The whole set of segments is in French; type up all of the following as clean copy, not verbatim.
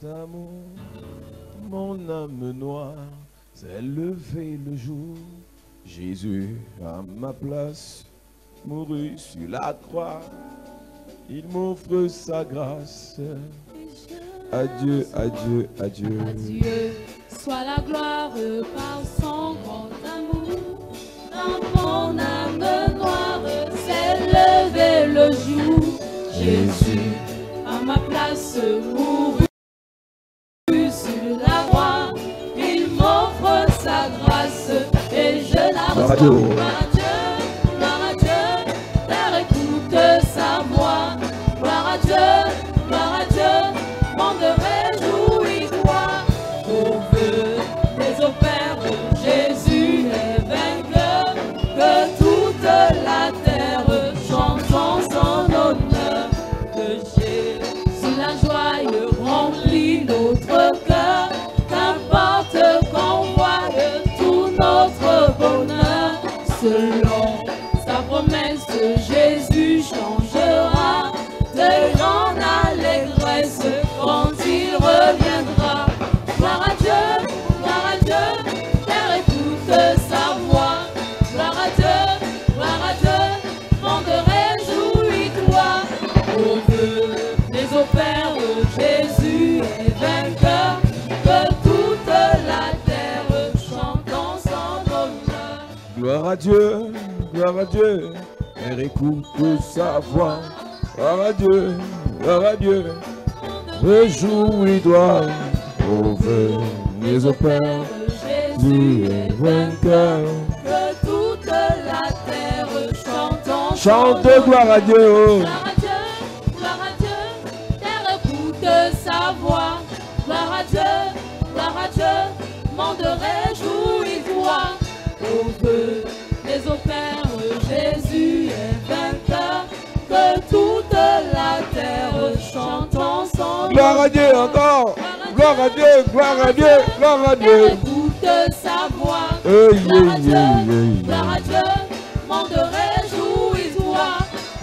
d'amour, mon âme noire s'est levée le jour. Jésus, à ma place, mourut sur la croix. Il m'offre sa grâce. Adieu, adieu, adieu. Adieu, soit la gloire par son grand amour. Dans mon âme noire s'est levé le jour. Jésus, à ma place, mourut sur la croix. Il m'offre sa grâce et je la reçois. Gloire à Dieu, terre écoute sa voix. Gloire à Dieu, monde réjouis-toi. Au feu des opères, Jésus est vainqueur. Que toute la terre chante en son honneur. Que Jésus la joie remplit notre cœur. Qu'importe qu'on voie tout notre bonheur. Selon sa promesse, Jésus changera de grande allégresse quand il reviendra. Gloire à Dieu, terre écoute sa voix. Gloire à Dieu, monde réjouis-toi. Au feu des opères, Jésus est vainqueur. Que toute la terre chante en son honneur. Gloire à Dieu, terre écoute sa voix. Gloire à Dieu, réjouis-toi. Au feu des opères, Jésus est vainqueur. Que toute la terre chante en Chante son gloire à Dieu. Gloire à Dieu, terre écoute sa voix. Gloire à Dieu, monde réjouis-toi. Au feu des opères, Jésus est vainqueur. Que toute la terre chante en son Gloire à Dieu encore. Gloire à Dieu, gloire à Dieu, gloire à Dieu. Terre écoute sa voix. Gloire à Dieu, monde réjouis-toi.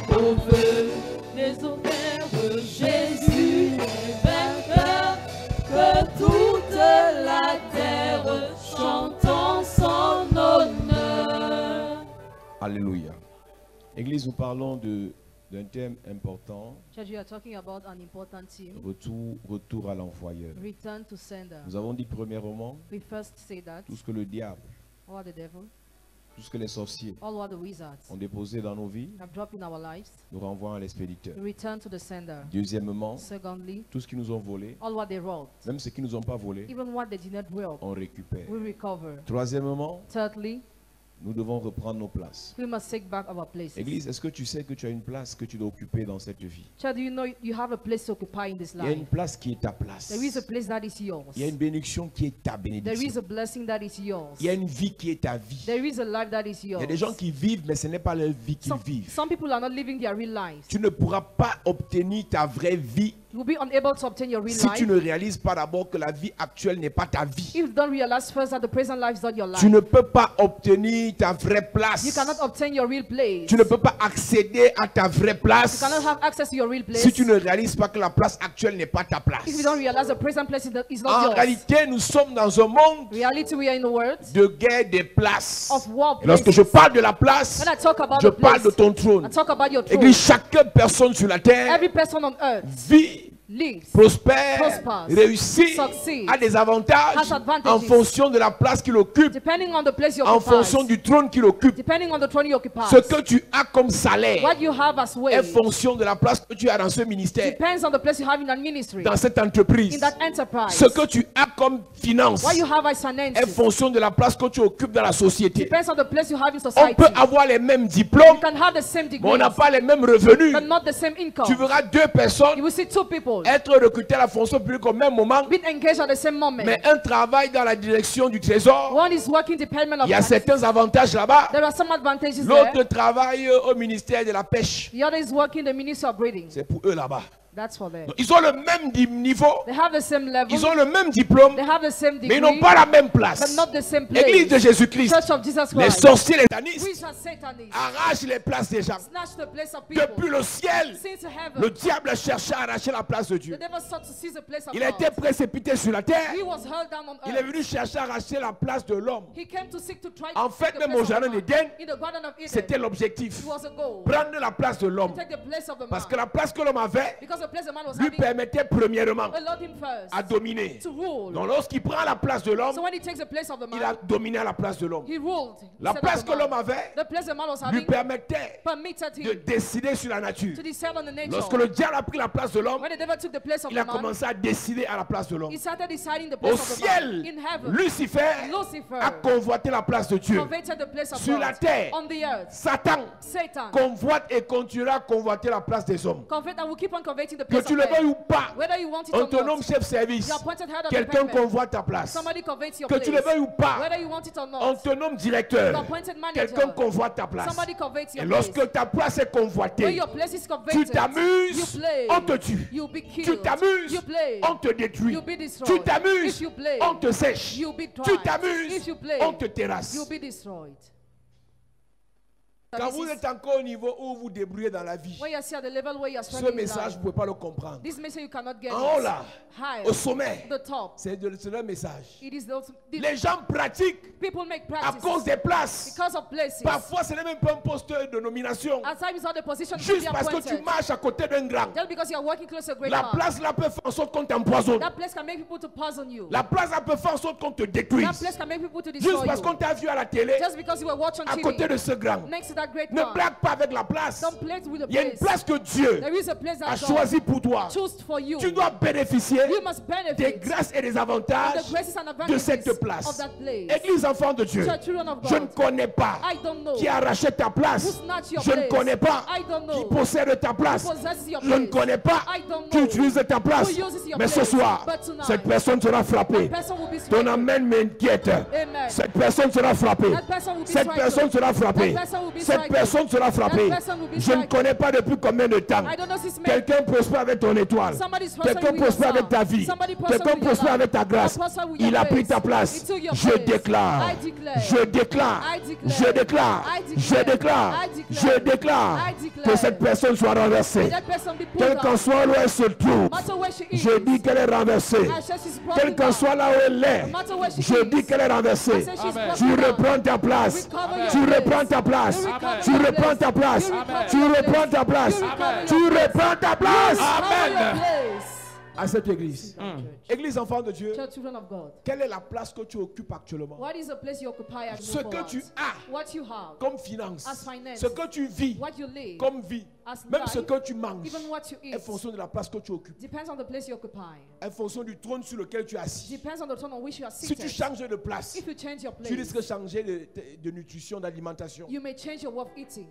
Au feu des opères, Jésus est vainqueur. Que toute la terre chante en son honneur. Alléluia. Église, nous parlons d'un thème important, Church, we are talking about an important theme. retour à l'envoyeur. Return to sender. Nous avons dit premièrement, We first say that tout ce que le diable, all the devil, tout ce que les sorciers all what the wizards ont déposé dans nos vies, have dropped in our lives, nous renvoient à l'expéditeur. return to the sender. Deuxièmement, Secondly, tout ce qu'ils nous ont volé, all what they robbed, même ce qu'ils nous ont pas volé, even what they did not rob, on récupère. we recover. Troisièmement, Thirdly, nous devons reprendre nos places. we must take back our places. Église, est-ce que tu sais que tu as une place que tu dois occuper dans cette vie? Child, do you know you have a place to occupy in this Il y a life? une place qui est ta place. There is a place that is yours. Il y a une bénédiction qui est ta There is bénédiction. a blessing that is yours. Il y a une vie qui est ta vie. There is a life that is Il yours. y a des gens qui vivent, mais ce n'est pas leur vie qu'ils vivent. Some people are not living their real lives. Tu ne pourras pas obtenir ta vraie vie You will be unable to obtain your real si tu life ne réalises pas d'abord que la vie actuelle n'est pas ta vie. if you don't realize first that the present life is not your life. Tu ne peux pas obtenir ta vraie place. You cannot obtain your real place. Tu ne peux pas accéder à ta vraie You place cannot have access to your real place si tu ne réalises pas que la place actuelle n'est pas ta place. if you don't realize the present place is not En yours. réalité, nous sommes dans un monde Reality, we are in the world de guerre des places. of war Et lorsque places. je parle de la place, When I talk about je the parle place, de ton trône. I talk about your throne. Église, chaque personne sur la terre Every person on earth vit, lives, prospère, prospers, réussit, succeeds, a des avantages has advantages en fonction de la place qu'il occupe, depending on the place you en occupy, fonction du trône qu'il occupe. depending on the throne you occupy. Ce que tu as comme salaire What you have as est wage fonction de la place que tu as dans ce ministère, depends on the place you have in that ministry, dans cette in entreprise. that enterprise. Ce que tu as comme finance What you have as an est entity fonction de la place que tu occupes dans la société. depends on the place you have in On society. peut avoir les mêmes diplômes, You can have the same mais degree, on n'a pas les mêmes revenus. but not the same income. Tu verras deux personnes You will see two people être recrutées à la fonction publique au même moment, being engaged at the same moment. mais un travail dans la direction du trésor. One is working department of Il y a tax. certains avantages là-bas. There are some advantages L'autre there. travaille au ministère de la pêche. The other is working the ministry of breeding. C'est pour eux là-bas. That's for them. Ils ont le même niveau, They have the same level. ils ont le même diplôme, They have the same mais degree. ils n'ont pas la même But place. not the same place. Église de Jésus-Christ, Church of Jesus les Christ. sorciers, les satanistes Which are Satanists. arrachent les places des gens. Snatch the place of people. Depuis le ciel, Since heaven. le diable cherchait à arracher la place de The Dieu. devil sought to seize the place of Il a God. été précipité sur la terre. He was held down on Il est earth. venu chercher à arracher la place de l'homme. He came to seek to try En to fait, take the même place au of the jardin man. d'Éden, In the Garden of Eden, c'était l'objectif. it was a goal. Prendre la place de l'homme. To take the place of the Parce man. que la place que l'homme avait Because the place the man was lui having permettait premièrement allowed him first à dominer. to rule. Donc lorsqu'il prend la place de l'homme, So when he takes the place of the il a man, dominé à la place de l'homme. he ruled. La instead place of que the man. l'homme avait The place the man was lui having permettait permitted de him décider sur la nature. to decide on the nature. Lorsque le diable a pris la place de l'homme, When the devil took the place of il a the man, commencé à décider à la place de l'homme. he started deciding the Au place of the man. ciel, In heaven, Lucifer Lucifer a convoité la place de Dieu. coveted the place of Sur la God. terre, On the earth, Satan Satan convoite et continuera à convoiter la place des hommes. covet and will keep on coveting the Que place tu of le veuilles men. ou pas, Whether you want it on or te nomme not, chef service. you are appointed head of Quelqu'un department. convoite ta place. Somebody covetes your Que place. tu le veuilles ou pas, Whether you want it or on not, te nomme you are directeur. appointed manager. Quelqu'un convoite ta place. Somebody covetes Et your lorsque place. ta place est When convoitée, your place is tu coveted, you t'amuses, play. on te tue. You'll be Tu killed. t'amuses, You play. on te détruit. You'll be destroyed. Tu t'amuses, If you play, on te sèche. you'll be Tu tried. t'amuses, If you play, on te terrasse. you'll be destroyed. Quand This vous is- êtes encore au niveau où vous débrouillez dans la vie, when you are at the level where you are ce struggling in message, life, vous ne pouvez pas le comprendre. this message you cannot get En haut it. là, High, au sommet, the top. c'est le message. It is the Les gens pratiquent people make à practice cause des places. because of places. Parfois, ce n'est même pas un poste de nomination. At times, it's not the position to be Juste parce que tu appointed. marches à côté d'un grand. Just because you are working close to a great La man. place là peut faire en sorte qu'on t'empoisonne. That place can make people to poison you. La place là peut faire en sorte qu'on te That détruise. place can make people to Juste destroy parce qu'on you. t'a vu à la télé, Just because you were watching à côté TV de ce grand. next to that great Ne man. blague pas avec la place. Don't play with the Il y a une place. place que Dieu There is a place a that God choisie pour toi. chose for you. Tu dois bénéficier You must des benefit grâces et des of avantages the graces and de advantages cette of place. that place. Église enfant de Dieu, Church, children of je ne God. connais pas I don't know qui a arraché ta who place. snatched your Je ne place. connais pas I don't qui know possède ta place. who possesses your Je ne place. connais pas I don't qui know utilise ta place. who uses your Mais ce place. soir, But tonight, cette personne sera frappée. that person will be Ton stricken. amène m'inquiète. Amen. Cette personne sera frappée. That person will be Cette stricken. personne sera frappée. That person will be Cette stricken. personne sera frappée. That person will be Je ne stricken. connais pas depuis combien de temps. I don't know since May. Quelqu'un prospère avec ton étoile. Somebody's prospering Quelqu'un with your prospère avec song. ta vie. Somebody prospering Quelqu'un with your prospère life. avec ta grâce. Or prosper with your Il a pris place. ta place. He took your Je place. déclare. I declare. Je déclare. I declare. Je déclare. I declare. Je déclare. I declare. Je déclare I declare. que cette personne soit renversée. That person be pulled Quel qu'en down. soit où elle se trouve, No matter where she is. je dis qu'elle est renversée. I say she's broken Quel qu'en down. soit là où elle est, No matter where she je is. dis qu'elle est renversée. I say she's broken Tu down. reprends ta place. Recover your Tu place. reprends ta place. You recover Tu your reprends place. ta place. You recover Tu your reprends place. ta place. You recover Tu your place. reprends ta place. Recover your place. À cette église. Église enfant de Dieu, Church, children of God. quelle est la place que tu occupes actuellement? What is the place you occupy at Ce que tu as What you have. comme finance, As finance. ce que tu vis What you live. comme vie, As même life. ce que tu manges, Even what you est eat. fonction de la place que tu occupes, Depends on the place you occupy. est fonction du trône sur lequel tu es assis. Depends on the throne on which you are Si seated. tu changes de place, If you change your place, tu risques de changer de nutrition, d'alimentation. you may change your way of eating.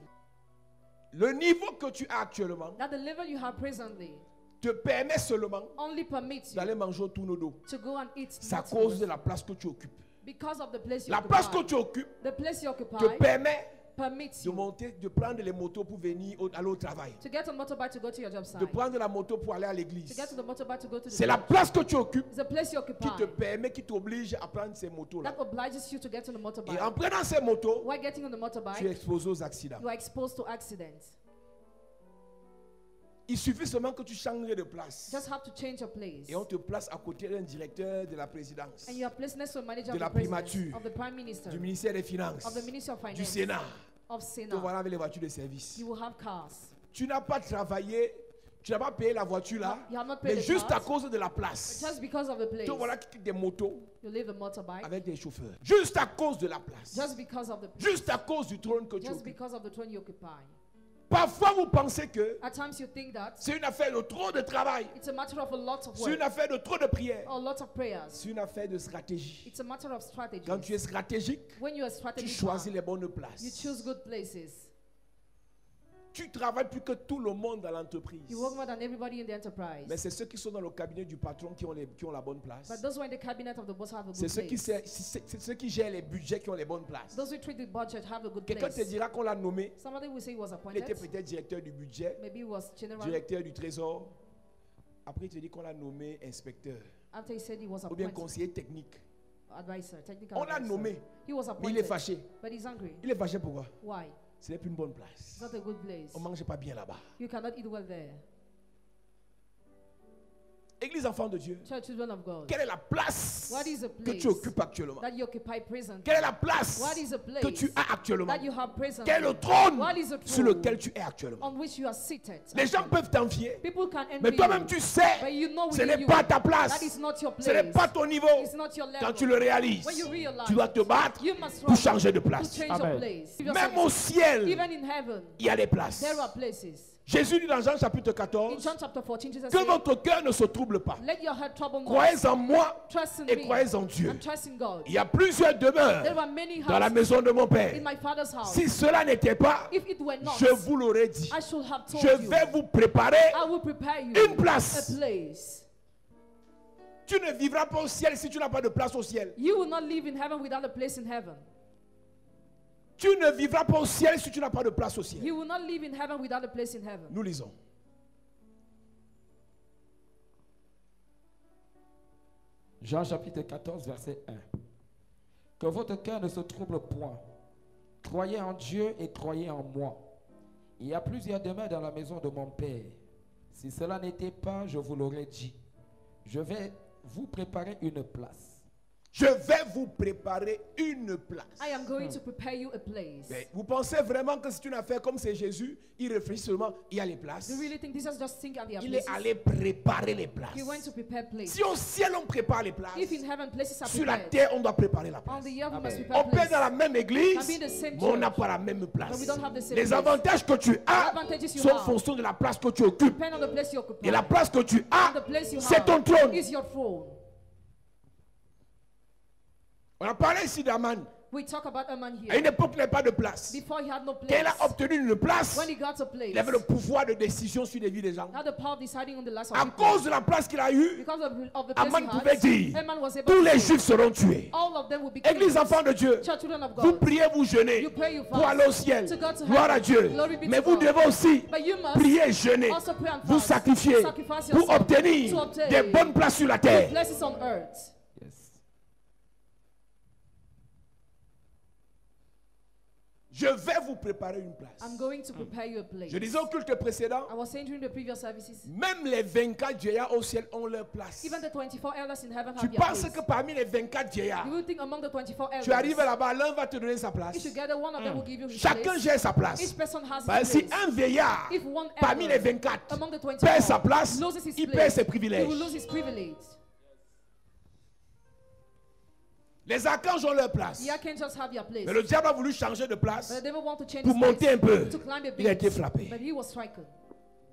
Le niveau que tu as actuellement That the level you have presently te permet seulement only permits you d'aller manger autour de dos. to go and eat C'est à not cause food de la place que tu occupes. because of the place you La place que occupy. tu occupes The place you occupy te permet permits de you monter, de prendre les motos pour venir aller au travail, to get on motorbike to go to your job site. de prendre la moto pour aller à To l'église. get to the motorbike to go to the C'est la church. place que tu occupes It's the place you occupy qui te permet, qui t'oblige à prendre ces motos-là. that obliges you to get on the motorbike. Et en prenant ces motos, While getting on the tu es motorbike, exposé aux accidents. you are exposed to accidents. Il suffit seulement que tu changes de place. Just have to change your place. Et on te place à côté d'un directeur de la présidence, And you are placed next to a manager de of la the president, primature, of the prime minister, du ministère des Finances, of the ministry of du finance, Sénat. of Te Senate. voilà avec les voitures de service. You will have cars. Tu n'as pas travaillé, tu n'as pas payé la voiture là, You have not paid mais the juste à cars. cause de la place. Just because of the place, Te voilà qui quitte des motos you leave the motorbike. avec des chauffeurs. Juste à cause de la place. Just because of the place. Juste à cause du trône que tu Just occupes. because of the throne you occupy. Parfois vous pensez que At times you think that c'est une affaire de trop de travail. it's a matter of a lot of C'est work une affaire de trop de prières. or a lot of prayers. C'est une affaire de stratégie. It's a matter of strategy. Quand tu es stratégique, When you are tu strategic, choisis les bonnes you places. choose good places. Tu travailles plus que tout le monde dans l'entreprise. You work more than everybody in the enterprise. Mais c'est ceux qui sont dans le cabinet du patron qui ont la bonne place. But those who are in the cabinet of the boss have a C'est good ceux, place. c'est ceux qui gèrent les budgets qui ont les bonnes places. Those who treat the budget have a good Quelqu'un te place. dira qu'on l'a nommé. Somebody will say he was Il était appointed. peut-être directeur du budget, Maybe he was general, directeur du trésor, Après, il te dit qu'on l'a nommé inspecteur After he said he was ou bien appointed conseiller technique. advisor, technical On l'a advisor. nommé, He was mais il est appointed, fâché. but he's angry. Il est fâché pourquoi? Why? Ce n'est plus une bonne It's place. not a good place. On ne mange pas bien là-bas. You cannot eat well there. Église enfant de Dieu, Church, children of God, quelle est la place what is the que place tu occupes actuellement? that you occupy presently? Quelle est la place What is the place que tu as actuellement? that you have presently? Quel est le trône What is the sur throne lequel tu es actuellement? on which you are seated? Les gens peuvent t'envier, People can envy mais toi-même you, tu sais, but you know ce within n'est you pas ta that place, is not your ce n'est place. pas ton niveau. It's not your level. Quand tu le réalises, When you realize tu dois te battre you must pour struggle changer de to place. change Amen. your place. Même au ciel, Even in heaven, il y a des places. there are places. Jésus dit dans Jean chapitre In 14 John chapter 14, Jesus que said, votre cœur ne se trouble pas. let your heart trouble not. Croyez en moi Trust in et me croyez en Dieu. and trust in God. Il y a plusieurs There demeures are many dans la houses maison de mon in Père. my Father's house. Si cela n'était pas, If it were not, je vous l'aurais dit. I should have told Je you. vais vous préparer I will prepare you une place. a place. Tu ne vivras pas au ciel si tu n'as pas de place au ciel. You will not live in heaven without a place in heaven. Tu ne vivras pas au ciel si tu n'as pas de place au ciel. You will not live in heaven without a place in heaven. Nous lisons. Jean chapitre 14, verset 1. Que votre cœur ne se trouble point. Croyez en Dieu et croyez en moi. Il y a plusieurs demeures dans la maison de mon Père. Si cela n'était pas, je vous l'aurais dit. Je vais vous préparer une place. Je vais vous préparer une place. I am going to prepare you a place. Mais vous pensez vraiment que c'est une affaire comme c'est Jésus, il réfléchit seulement, il y a les places. Do you really think this is just think at the Il est places? allé préparer les places. He went to prepare places. Si au ciel on prépare les places, If in heaven places are sur la prepared, terre on doit préparer la on place. the earth we must On prepare peut être dans la places. même église, Can be in the same mais on n'a church, pas la même but place. we don't have the same Les place. avantages que tu as The advantages you sont en have fonction de la place que tu occupes. depend on the place you occupy. Et la place que tu as, And the place you c'est have ton trône. is your throne. On a parlé ici d'Aman. We talk about a man À une here. époque, il n'avait pas de place. Before he had no Quand il a place. obtenu une place, When he got a place, il avait le pouvoir de décision sur les vies des gens. had the power of deciding on the lives of À people. cause de la place qu'il a eue, Because of the place Aman he pouvait had, dire, Haman was able tous to les say, juifs seront tués. all of them will be Église killed. enfant de Dieu, Church, children of vous God. priez, vous jeûnez You pray, you pour fast aller au ciel. to go to Gloire à heaven. Dieu. Glory be Mais to vous God. devez aussi But you must prier, jeûner, also pray and vous fast. sacrifier Sacrifice pour yourself obtenir to obtain des bonnes places sur la terre. places on earth. Yes. Je vais vous préparer une place. I'm going to prepare you a place. Je disais au culte précédent, I was saying during the previous services, même les 24 vieillards au ciel ont leur place. even the 24 elders in heaven Tu have their penses place. que parmi les 24 vieillards, You will think among the 24 elders, tu arrives là-bas, l'un va te donner sa place. if together one of them will give you his Chacun place. gère sa place. Each person has Parce que his si place. un vieillard If one parmi les elder 24 among the perd 24 sa place, loses his il place, perd ses he privilèges. will lose his privilege. Les archanges ont leur place. The archangels have their place. Mais le diable a voulu changer de place But the devil want to change pour his monter un place, peu. to climb a Il a été bit, frappé. but he was stricken.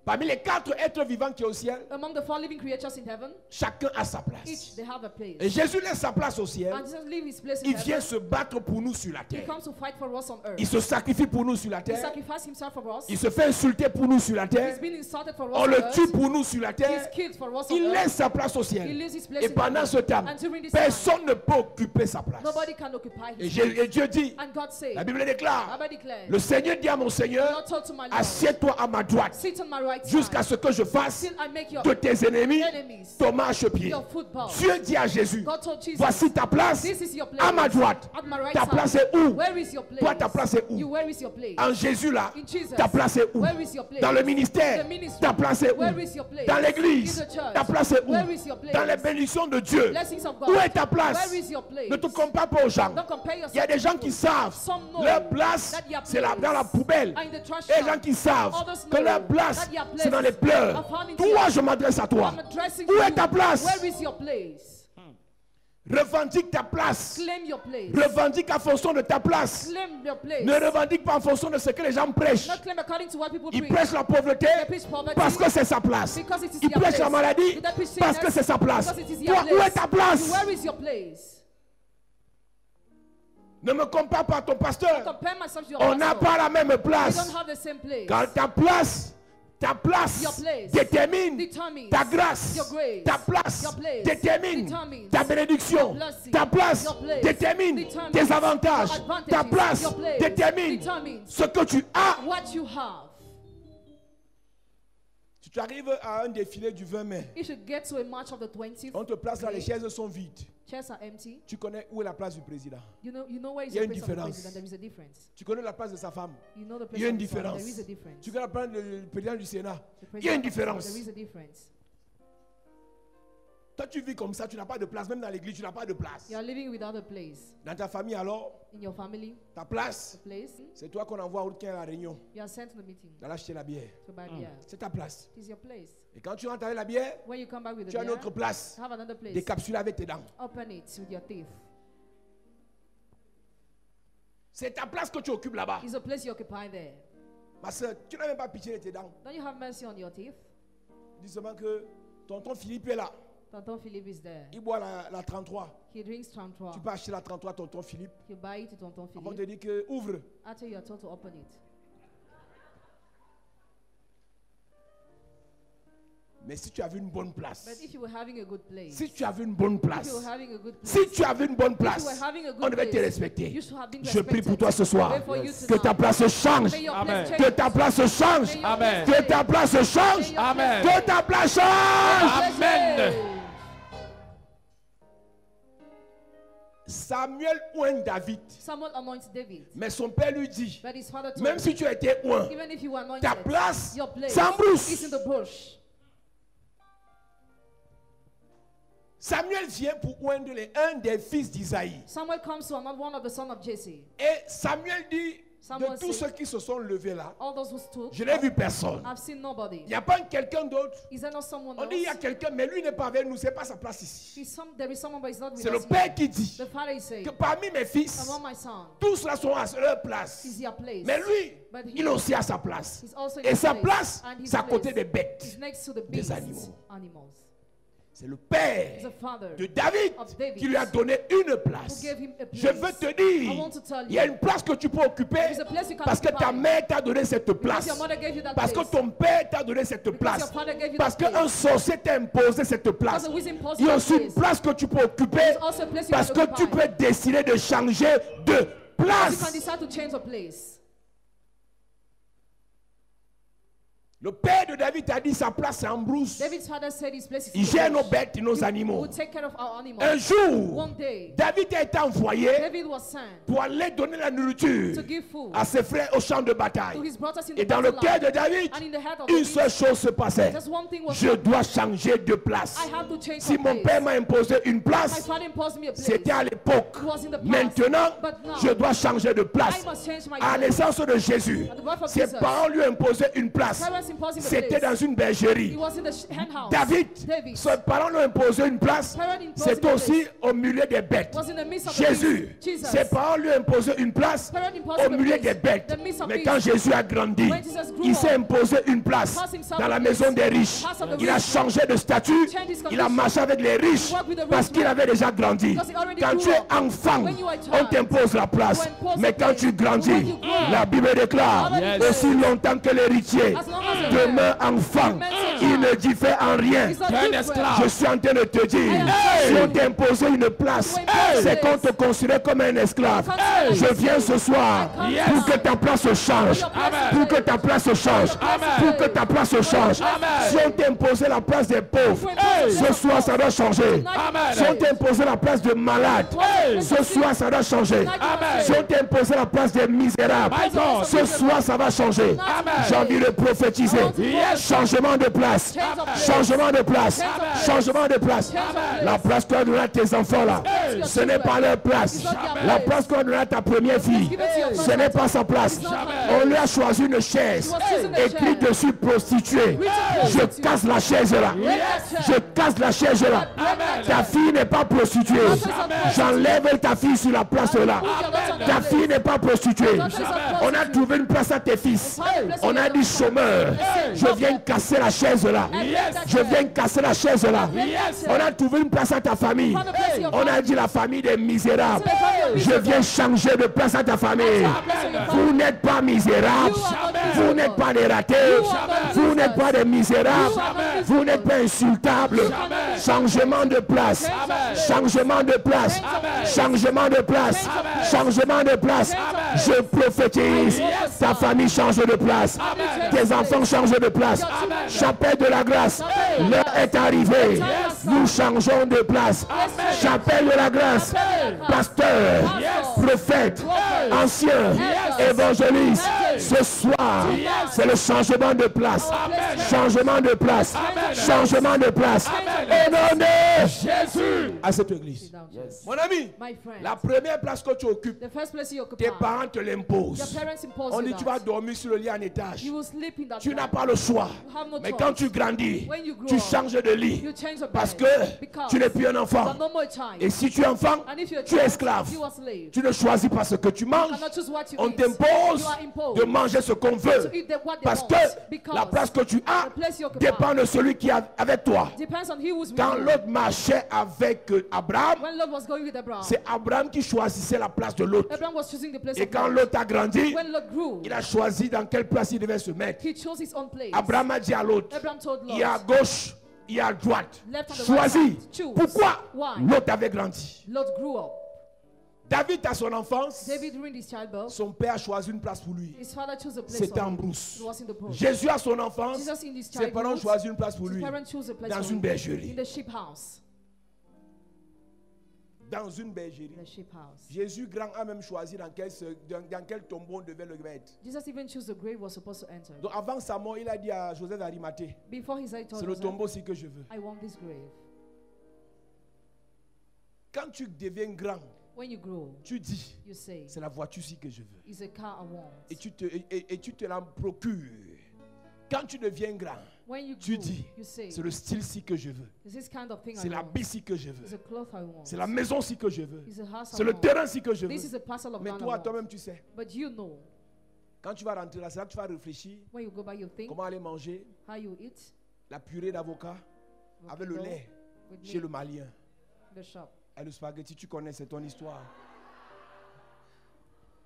Parmi les 4 êtres vivants qui est au ciel, Among the 4 living creatures in heaven, chacun a sa place. each they have a place. Et Jésus laisse sa place au ciel. And Jesus leave his place in Il vient heaven. se battre pour nous sur la He terre. comes to fight for us on earth. Il se sacrifie pour nous sur la He terre. sacrificed himself for us. Il se fait insulter pour nous sur la He's terre. been insulted for us On on le earth. tue pour nous sur la He's terre. killed for us on Il earth. laisse sa place au He ciel. leaves his place Et in pendant heaven. ce temps, And during this personne ne peut occuper sa place. Nobody can occupy Et his Dieu- place. et Dieu dit, And God said, la Bible déclare, Abba declared, le Seigneur dit à mon the Seigneur, Lord told to my Lord, assieds-toi à ma droite sit on my right jusqu'à side ce que je fasse till I make your de tes ennemis enemies ton marchepied. your football. Dieu dit à Jésus, God told Jesus, voici ta place this is your place. à ma droite. At my right Ta side. place est où? Where is your place? Toi, ta place est où? You, where is your place? En Jésus là, In Jesus. ta place est où? Where is your place? Dans le ministère, The ministry. ta place est où? Where is your place? Dans l'église, In the church. ta place est où? Where is your place? Dans les bénédictions de Dieu, Blessings of God. où est ta place? Where is your place? Ne te compare pas aux gens. Don't compare yourself. Il y a des gens qui savent Some know leur place, that their c'est place dans la poubelle. are in the trash Et les can. gens qui savent Others que know leur place, that their c'est dans les places pleurs. are found in Toi, tears. je m'adresse à toi. I'm addressing Où you. est ta place? Where is your place? Revendique ta place. Claim your place. Revendique en fonction de ta place. Claim your place. Ne revendique pas en fonction de ce que les gens prêchent. Not claim according to what people Il preach. prêche la pauvreté They preach poverty parce que c'est sa place. because it is Il their prêche la place. maladie They preach parce que sickness c'est sa place. because it is their Toi, où place. est ta place? Where is your place? Ne me compare pas à ton pasteur. Compare myself to your On n'a pastor. pas la même We place. don't have the same place. Car ta place Your place détermine determines ta grâce. your grace. Ta place Your place détermine determines ta bénédiction. your blessing. Ta place Your place détermine determines tes avantages. your advantages. Ta place Your place détermine determines ce que tu as. what you have. tu arrives à un défilé du 20 mai, If you get to a march of the 20th, on te place là, les chaises sont vides. chairs are empty. Tu connais où est la place du président? You know where is Il y a the une place of the différence. president. There is a difference. Tu connais la place de sa femme? You know the Il place y a of une the son. différence. There is a difference. Tu connais la place du président du Sénat? The Il y a une president of the différence. son, there is a difference. Toi, tu vis comme ça, tu n'as pas de place. Même dans l'église, tu n'as pas de place. You are living without a place. Dans ta famille, alors, In your family, ta place, place, c'est toi qu'on envoie au à la réunion. you are sent to the meeting D'aller acheter la bière. to buy beer. C'est ta place. It is your place. Et quand tu rentres avec la bière, When you come back with the tu as une beer, autre place. have another place. Décapsulée avec tes dents. Open it with your teeth. C'est ta place que tu occupes là-bas. It's a place you occupy there. Ma soeur, tu n'as même pas pitié de tes dents. Don't you have mercy on your teeth? Dis seulement que tonton Philippe est là. Tonton Philippe is there. Il boit la 33. He drinks 33. Tu peux acheter la 33, tonton Philippe. You buy it to Tonton Avant de Philippe. te dire que ouvre. After you are told to open it. Mais si tu avais une bonne place, But if you were having a good place, si tu avais une bonne if place, you were having a good place, si tu avais une bonne if you were place, having a good on devait te place, respecter. you should have been Je prie pour respected. toi ce soir. Pray for you Que tonight. ta place change. May your Amen. place Que change. ta place change. May your Amen. place Que ta place change. Amen. Que ta place change. Amen. Samuel oint David. Someone anoints David. Mais son père lui dit, But his father told même him, si tu as été oint, even if you were anointed, ta place your place s'embrousse. is in the bush. Samuel vient pour oindre un des fils d'Isaïe. Samuel comes to another one of the sons of Jesse. Et Samuel dit, Samuel de tous said, ceux qui se sont levés là, all those who stood, je n'ai vu personne. I've seen nobody. Il n'y a pas quelqu'un d'autre. Is there not someone On dit il y a else? quelqu'un, mais lui n'est pas avec nous, c'est pas sa place ici. There is someone, but he's not with C'est le us père here. qui dit The father is saying, que parmi mes fils, among my sons, tous là sont à leur place. is your place. Mais lui, But he il est aussi à sa place. is also in Et his sa place. place, And his c'est à côté place des bêtes. is next to the des beasts, animaux. animals. C'est le père The father de David of David qui lui a donné une who place. gave him a place. Je veux te I dire, want to tell il y a you, une place que tu peux occuper there is a place you can parce que ta occupy. mère t'a donné cette Because place. your mother gave you that Parce que place. ton père t'a donné cette Because place. your father gave you Parce that qu'un place. sorcier t'a imposé cette place. Because the wisdom imposed Il y a that aussi une place. place que tu peux occuper There's also a place you parce can que tu occupy. peux décider de changer de Because you can place. decide to change a place. Le père de David a dit sa place c'est en brousse. David's father said his place is Il in the gère nos bush. bêtes et nos He animaux. would take care of our animals. Un jour, One day, David a été envoyé David was sent pour aller donner la nourriture to give food à ses frères au champ de to bataille. his brothers in Et the dans le battle cœur de line. David, And in the heart of une David, seule chose se passait. just one thing was Je dois changer de place. I have to change Si my mon place. père m'a imposé une My place, father imposed me a place. c'était à l'époque. It was in the past. Maintenant, But now, je dois changer de place. I must change my À la place. naissance de Jésus, At the birth of ses Jesus, parents lui imposaient une place. Parents imposed him a C'était place. dans une bergerie. He was in the hen house. David, David ses parents lui imposaient une place. Parents imposed C'est him a aussi au milieu des bêtes. was in the midst of Jésus, the beasts. ses Jesus. parents lui imposaient une place Parents imposed au him a milieu place. des bêtes. The midst of Mais beasts. quand Jésus a grandi, When Jesus grew il s'est up, imposé une place caused himself dans a la place. maison des riches. House of the Il a rich. changé de statut. Changed his Il a condition. marché avec les riches Walked with the rich parce qu'il man. avait déjà grandi. Because he already Quand grew tu es up. enfant, When you are a on child, t'impose la place. you impose Mais the quand place. tu grandis, When you grow, la Bible déclare Yes. aussi longtemps que l'héritier as long as you're demeure enfant, remains a il child. ne diffère en rien. He's not Un different. esclave. Je suis en train de te dire, Hey. si on t'imposait une place, Hey. c'est qu'on te considère comme un esclave. Hey. Je viens ce soir Hey. pour que ta place change, Amen. pour que ta place change, Amen. pour que ta place change. Amen. Si on t'imposait la place des pauvres, Hey. ce soir ça doit changer. Amen. Si on t'imposait la place de malades, Hey. ce soir ça doit changer. Amen. Si on t'imposait la place des misérables, My God. ce soir ça va changer. Amen. J'ai envie de prophétiser. Yes. Changement de place. Change of place. Changement de place. Change of place. Changement de place. Change of place. La place qu'on donne à tes enfants là, Hey. ce n'est pas leur place. It's not their La place. place qu'on donne à ta première fille, Give it to your ce first n'est pas sa place. It's not her place. On lui a choisi une chaise, He was choosing a écrit chair. dessus prostituée. Hey. Je casse la chaise là. Yes. Je casse la chaise là. Amen. Ta fille n'est pas prostituée. Amen. J'enlève ta fille sur la place là. Amen. Ta fille n'est pas prostituée. Amen. On a trouvé une place à tes fils. On a dit chômeur. Je viens casser la chaise là. Je viens casser la chaise là. On a trouvé une place à ta famille. On a dit la famille des misérables. Je viens changer de place à ta famille. Vous n'êtes pas misérables. Vous n'êtes pas des ratés. Vous n'êtes pas des misérables. Vous n'êtes pas insultables. Changement de place. Changement de place. Changement de place. Changement de place. Je prophétise. Ta famille change de place. Tes enfants changent de place. Chapelle de la grâce. L'heure est arrivée. Nous changeons de place. Chapelle de la grâce. Pasteur, prophète, ancien, évangéliste. Ce soir, c'est le changement de place. Changement de place. Changement de place. Au nom de Jésus. À cette église. Mon ami, la première place que tu occupes, The first place you occupy, tes parents te your l'imposent. parents impose On dit you tu vas that. dormir sur le lit en étage. You will sleep in that Tu n'as bed. pas le choix. You have no Mais choice. quand tu grandis, When you grow tu up, changes de lit. You change the bed. Parce que Because tu n'es plus un you enfant. are no more a child. Et si tu es enfant, And if you're a tu es child, esclave. you are slave. Tu ne choisis pas ce que tu manges. You cannot choose what you On eat. t'impose You are imposed de manger ce qu'on veut. to eat what they Parce want. que Because la place que tu as the place you occupy dépend de celui qui est avec toi. depends on he who's with Quand you. l'autre marchait avec Abraham, When Lot was going with Abraham, c'est Abraham qui choisissait la place de l'autre. Abraham was choosing the place Et of quand Lot. l'autre a grandi, When Lot grew, il a choisi dans quelle place il devait se mettre. he chose his own place. Abraham a dit à l'autre, Abraham told il y a à Lot, gauche, il y a à droite. Left and the Choisis. right side. Choose. Pourquoi? Why? L'autre avait grandi. Lot grew up. David, à son enfance, David, during his childbirth, son père a choisi une place pour lui. his father chose a place C'était for en him. brousse. It was in the bush. Jésus, à son enfance, Jesus in his ses parents ont childhood, choisi une place pour his lui. parents chose a place Dans for une him. bergerie. In the sheep house. Dans une bergerie. In the sheep house. Jésus grand a même choisi dans quel tombeau on devait le mettre. Jesus even chose the grave was supposed to enter. Donc avant sa mort, il a dit à Joseph d'Arimathée, Before his eye told c'est le Joseph, tombeau-ci que je veux. I want this grave. Quand tu deviens grand, When you grow, tu dis, you say, c'est la voiture-ci que je veux. it's a car I want. Et tu te la procures. Quand tu deviens grand, When you tu grow, dis, you say, c'est le style-ci que je veux. it's this kind of thing C'est I want. l'habit-ci que je It's veux. a cloth I want. C'est la maison-ci que je veux. It's a house C'est I le want. terrain-ci que je This is veux. a parcel of Mais land I toi, want. toi-même, tu sais. But you know, Quand tu vas rentrer là, c'est là que tu vas réfléchir when you go back, you think comment aller manger how you eat la purée d'avocat avec le lait with chez le me Malien. in the shop. Et le spaghetti, tu connais, c'est ton histoire.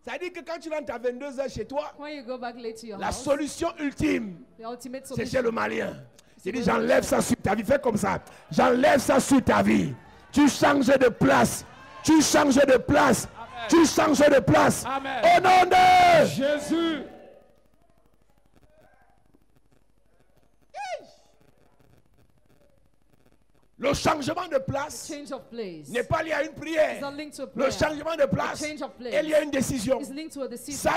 Ça veut dire que quand tu rentres à 22h chez toi, When you go back late to your la house, solution ultime, the ultimate c'est chez solution le Malien. Il dit, j'enlève ça sur ta vie. Fais comme ça. J'enlève ça sur ta vie. Tu changes de place. Tu changes de place. Tu changes de place. Amen. Au nom de Jésus. Le changement de place change of place. n'est pas lié à une It's prière. not linked to a Le prayer. changement de place The change of place est lié à une décision. It's linked to a decision.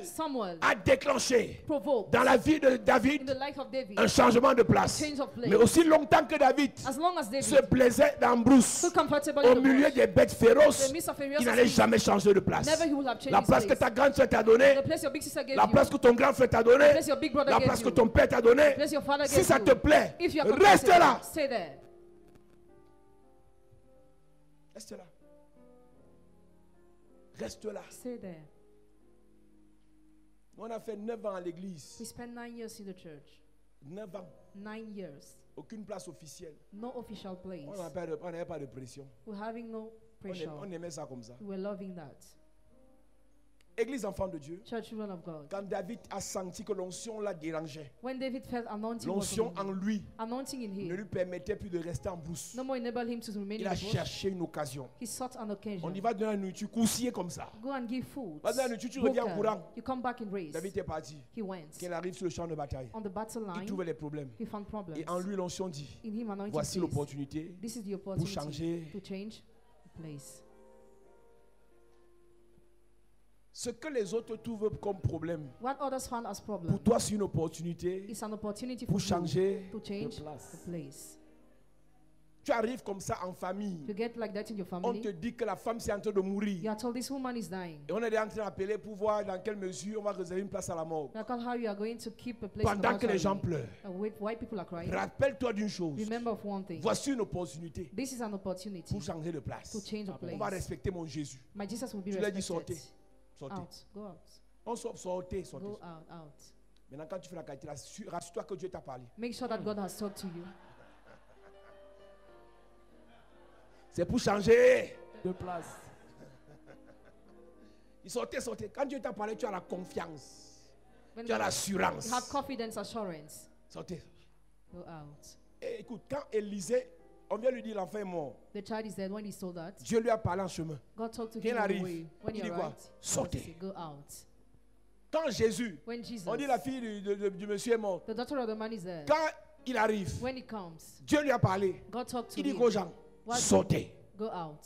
Samuel a déclenché Provoked dans la vie de in David the life of David. un changement de place. Change of place. Mais aussi longtemps que David As long as David se plaisait dans brousse, so comfortable au in the milieu bush, des bêtes féroces, the midst of furious il n'allait beasts, jamais changer de place. never he will have changed La his place que place. ta grande soeur t'a donnée, The place your big sister gave la you, place que ton grand frère t'a donnée, the place your big brother la gave place que you, ton père t'a donnée, the place your father si gave ça you. te plaît, If you are reste comfortable, là. stay there. Reste là. Reste là. Stay there. On a fait 9 ans à l'église. We spent 9 years in the church. 9 ans. 9 years. Aucune place officielle. No official place. On n'avait pas de pression. We're having no pressure. On aimait ça comme ça. We were loving that. Église enfant de Dieu. Church children of God. Quand David a senti que l'onction la dérangeait, When David felt anointing was l'onction on en him, lui anointing in ne him, lui permettait plus de rester en brousse. no more enable him to remain Il in a the bush. cherché une occasion. He sought an occasion. On y va donner la nourriture cousillée comme ça. Go and give food. Va donner la nourriture, tu reviens en courant. You come back in race. David est parti. He went. Quand il arrive sur le champ de bataille, On the battle il line, trouvait les problèmes. he found problems. Et en lui, l'onction dit, In him, anointing voici says, l'opportunité this is the pour opportunity changer. to change the place. Ce que les autres trouvent comme problème, What others found as pour problem toi, c'est une opportunité is an opportunity pour for you changer to change de place. the place. Tu arrives comme ça en famille. You get like that in your On family. te dit que la femme c'est en train de You mourir. are told this woman is dying. Et on est en train d'appeler pour voir dans quelle mesure on va réserver une place à la mort. Look at how you are going to keep a place in the Pendant que les gens mortuary. pleurent. Why people are crying. Rappelle-toi d'une chose. Remember of one thing. Voici une opportunité This is an opportunity pour changer de place. to change a On va place. respecter mon Jésus. My Jesus will be Tu l'as dit, respected. sortez. Sortez. Out. Go out. On sort, sortez, sortez. Go out. Out. Maintenant, quand tu fais la qualité, rassure-toi que Dieu t'a parlé. Make sure that God has talked to you. C'est pour changer De place. Il sortait, sortait. Quand Dieu t'a parlé, tu as la confiance. When Tu as God- l'assurance. you have confidence, assurance. Sortez. Go out. Et écoute, quand Élisée, on vient lui dire l'enfant est mort. The child is dead. When he's told that, Dieu lui a parlé en chemin. God talked to Quand him il on the arrive, way. When il he dit quoi? arrived, God Sortez. said, go out. Quand Jésus, When Jesus, on dit la fille du monsieur est morte. the daughter of the man is dead. Quand il arrive, When he comes, Dieu lui a parlé. God talked to Il dit him. aux gens, What? sortez. Go out.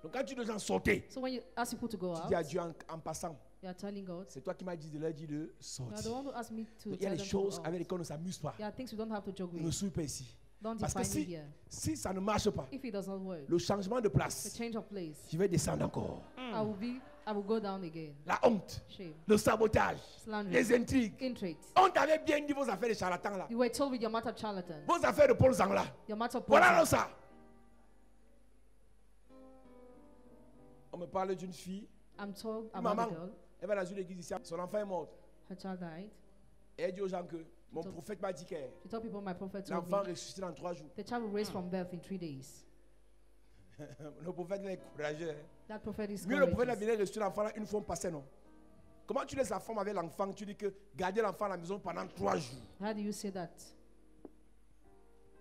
Donc quand tu dis aux gens sortez, So when you ask people to go tu out, dis à Dieu en passant, you are telling God, c'est toi qui m'as dit de leur dire de you are sortir. the one who asked me to Donc, il y a tell des them to go choses out. avec lesquelles on ne s'amuse pas. There are things we don't have to joke On ne with. suit pas ici. Don't Parce que define me si, here. si ça ne marche pas, If it does not work, le changement de the place, change of place, je vais descendre encore. I will go down again. La honte, Shame, le sabotage, slander, les intrigues. intrigue. On t'avait bien dit vos affaires de charlatans là. You were told with your matter of charlatan, Vos affaires de Paul Zang là. your matter of Voilà poison. ça. On me parle d'une fille. I'm told about Maman, a girl. elle va dans une église ici. Son enfant est mort. Her child died. Et elle dit aux gens que mon prophète m'a dit que She told people my prophet told l'enfant me ressuscite dans 3 jours. the child will raise from birth in 3 days. Le prophète est courageux. Hein. That prophet is Mieux le prophète a courageous. venu ressusciter l'enfant là une fois passé, non? Comment tu laisses la femme avec l'enfant? Tu dis que garder l'enfant à la maison pendant 3 jours. How do you say that?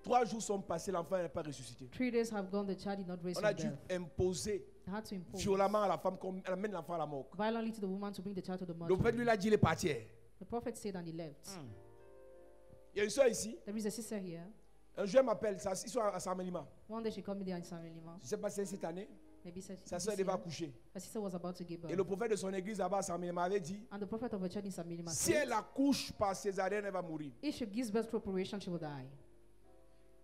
3 jours sont passés, l'enfant n'est pas ressuscité. 3 days have gone, the child did not raise On a from dû birth. imposer I had to impose violemment à la femme qu'on amène l'enfant à la mort. violently to the woman to bring the child to the Le prophète lui mother. a dit il est parti. The prophet said and he left. Il y a une soeur ici. There is a sister here. Un jeune m'appelle, ils sont à Samelima. One day she called me there in Samelima. Je ne sais pas si c'est cette année. Maybe Sa this soeur devait year. accoucher. Her sister was about to give Et le birth. prophète de son église là-bas à Samelima avait dit And the prophet of a church in Samelima si said, elle accouche par césarienne, elle va mourir. if she gives birth to operation, she will die.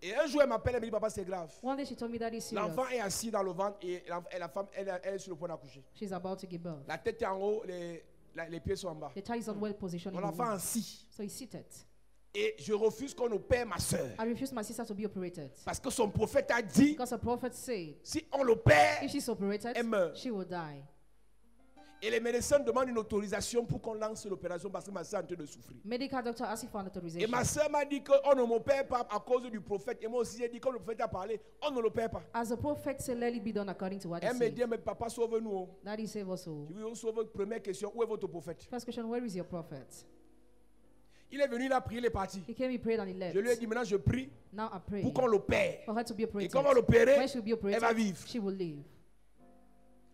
Et un jour, elle m'appelle, elle me dit papa, c'est grave. One day she told me that is serious. L'enfant est assis dans le ventre et la femme, elle est sur le point d'accoucher. She's about to give birth. La tête est en haut, les pieds sont en bas. The child is not well positioned Mon in the enfant womb. assis. So he's seated. Et je refuse qu'on opère ma soeur. I refuse my sister to be operated. Parce que son prophète a dit Because the prophet said, si on l'opère, if she's operated, elle meurt. she will die. Et les médecins demandent une autorisation pour qu'on lance l'opération parce que ma soeur est en train de souffrir. Medical doctor asked for an Et authorization. ma soeur m'a dit qu'on ne m'opère pas à cause du prophète. Et moi aussi, j'ai dit, comme le prophète a parlé, on ne l'opère pas. As the prophet said, let it be done according to what he Elle me said. dit, mais papa, sauve-nous. Daddy save us all. Je lui ai dit, sauve. Première question, où est votre prophète? First question, where is your prophet? Il est venu, il a prié, il est parti. He came, he prayed, and he left. Je lui ai dit, maintenant je prie Now I pray pour qu'on l'opère. for her to be Et operated. quand on va l'opérer, When she will be elle va operated, vivre. she will live.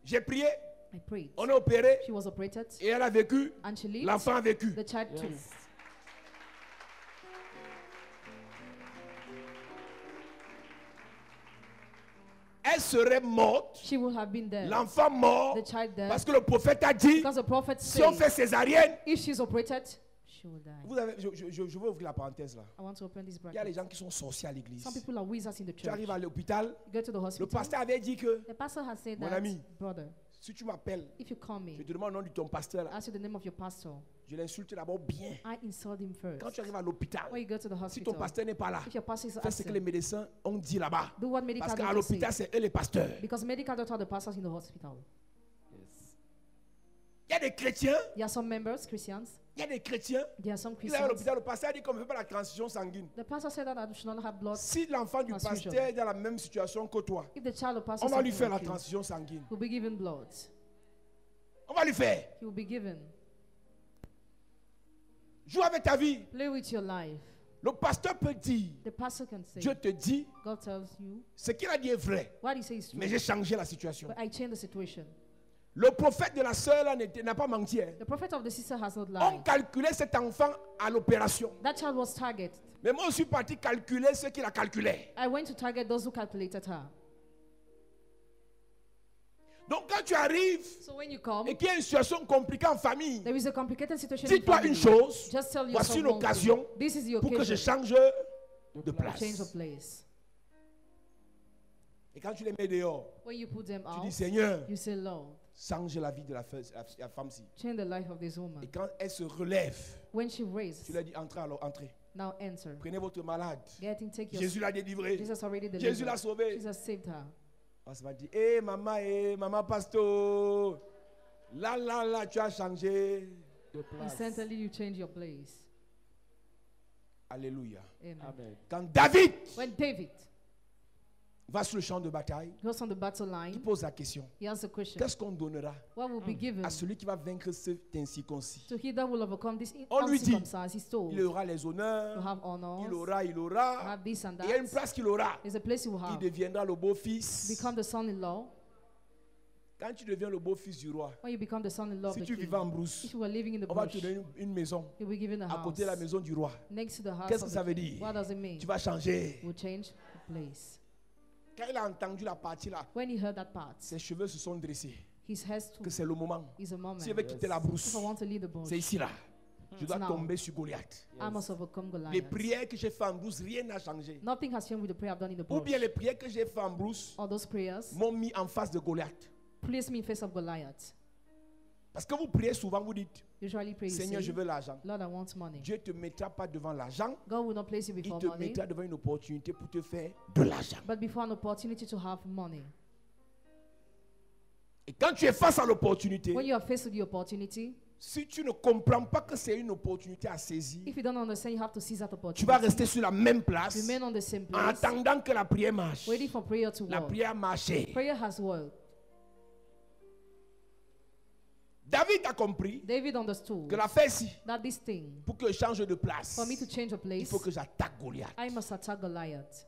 J'ai prié, I prayed. on a opéré She was operated, et elle a vécu. and she lived. L'enfant a vécu. The child too. Elle serait morte, She would have been there. l'enfant mort, The child there. parce que le prophète a dit, Because the prophet si on fait said, césarienne, if she's operated, she will die. vous avez, je veux ouvrir la parenthèse là. I want to open this Il y a les bracket. gens qui sont sorciers à l'église. Some people are wizards in the Tu church. arrives à l'hôpital, You go to the le hospital. pasteur avait dit que The pastor has said Mon that, ami. brother, si tu m'appelles, if you call je me, te demande le nom de ton pasteur, là, ask you the name of your pastor, je l'insulte d'abord bien. I insult him first. Quand tu arrives à l'hôpital, When you go to the si ton hospital, pasteur n'est pas là, if your pastor is fais ce que les absent, médecins ont dit là-bas. do what medical Parce qu'à doctor l'hôpital, says. c'est eux les pasteurs. Because medical doctor are the pastors in the hospital. Il y a des chrétiens, There are some members, Christians. il y a des chrétiens. There are some Il est à Christians. l'hôpital, le pasteur a dit qu'on ne fait pas la transition sanguine. The pastor said that I should not have blood. Si l'enfant du Transfusion. pasteur est dans la même situation que toi, If the child of pastor on va lui something faire la like you, transition sanguine. he will be given blood. On va lui faire. He will be given. Joue avec ta vie. Play with your life. Le pasteur peut dire, The pastor can say, Dieu te dit, God tells you, ce qu'il a dit est vrai, what he says is true, mais j'ai changé la situation. but I changed the situation. Le prophète de la sœur là n'a pas menti. Hein. The prophet of the sister has not On lied. calculait cet enfant à l'opération. That child was targeted. Mais moi, je suis parti calculer ce qu'il a calculé. I went to target those who calculated her. Donc quand tu arrives So when you come, et qu'il y a une situation compliquée en famille, there is a complicated situation in dis-toi family. une chose, Just tell voici yourself une one occasion thing. This is the pour que je occasion change de to change of place. place. Et quand tu les mets dehors, When you put them tu out, dis Seigneur, you say, Lord, change la vie de la femme-ci. change the life of this Et woman. quand elle se relève, When she raised, tu lui dis entrez alors, entrez. now enter. Prenez votre malade. Get in, take your. Jésus l'a délivré. Jesus already Jésus l'a delivered. sauvé. Jesus saved her. On se va dire, hé maman pasteur, là, tu as changé de place. Instantly you change your place. Alléluia. Amen. Amen. Quand David When David va sur le champ de bataille, goes on the battle il line, pose la question. he asks a question. Qu'est-ce qu'on donnera What will be given à celui qui va vaincre cet incirconcis? to he that will overcome this On lui dit, uncircumcised? He's told il aura les you honneurs, have honors, il aura. you have this and Et il y a une that. place qu'il aura. There's a place you will Il have. deviendra le beau-fils. Become the son-in-law. Quand tu deviens le beau-fils du roi, When you become the son-in-law of si the tu king, vivais en brousse, if you were living in the on va bush, te donner une maison you'll be given a à côté de la house maison du roi. next to the house Qu'est-ce of que ça the veut king. dire? What does it mean? Tu vas changer. Will change the place. Quand il a entendu la partie là, When he heard that part, ses cheveux se sont dressés. his head Que c'est le moment. is a moment. Si je veux quitter la If brousse, I want to leave the bush, c'est ici là. Je dois Now. tomber sur Goliath. I must overcome Les Goliath. prières que j'ai fait en brousse, rien n'a changé. Nothing has changed with the prayer I've done in the Ou bush. bien les prières que j'ai fait en brousse All those prayers m'ont mis en face de Goliath. place me in face of Goliath. Parce que vous priez souvent, vous dites, Usually pray, you Seigneur, say, je veux l'argent. Lord, I want money. Dieu ne te mettra pas devant l'argent, God will not place you il before te money, mettra devant une opportunité pour te faire de l'argent. but before an opportunity to have money. Et quand tu es face à l'opportunité, When you are faced with the opportunity, si tu ne comprends pas que c'est une opportunité à saisir, if you don't understand, you have to seize that tu opportunity. vas rester sur la même place Remain on the same en place, attendant que la prière marche. waiting for prayer to La work. prière a marché. Prayer has worked. David a compris David understood que la fait ici, that this thing, pour que je change de place, for me to change a il place, faut que j'attaque Goliath. I must attack Goliath.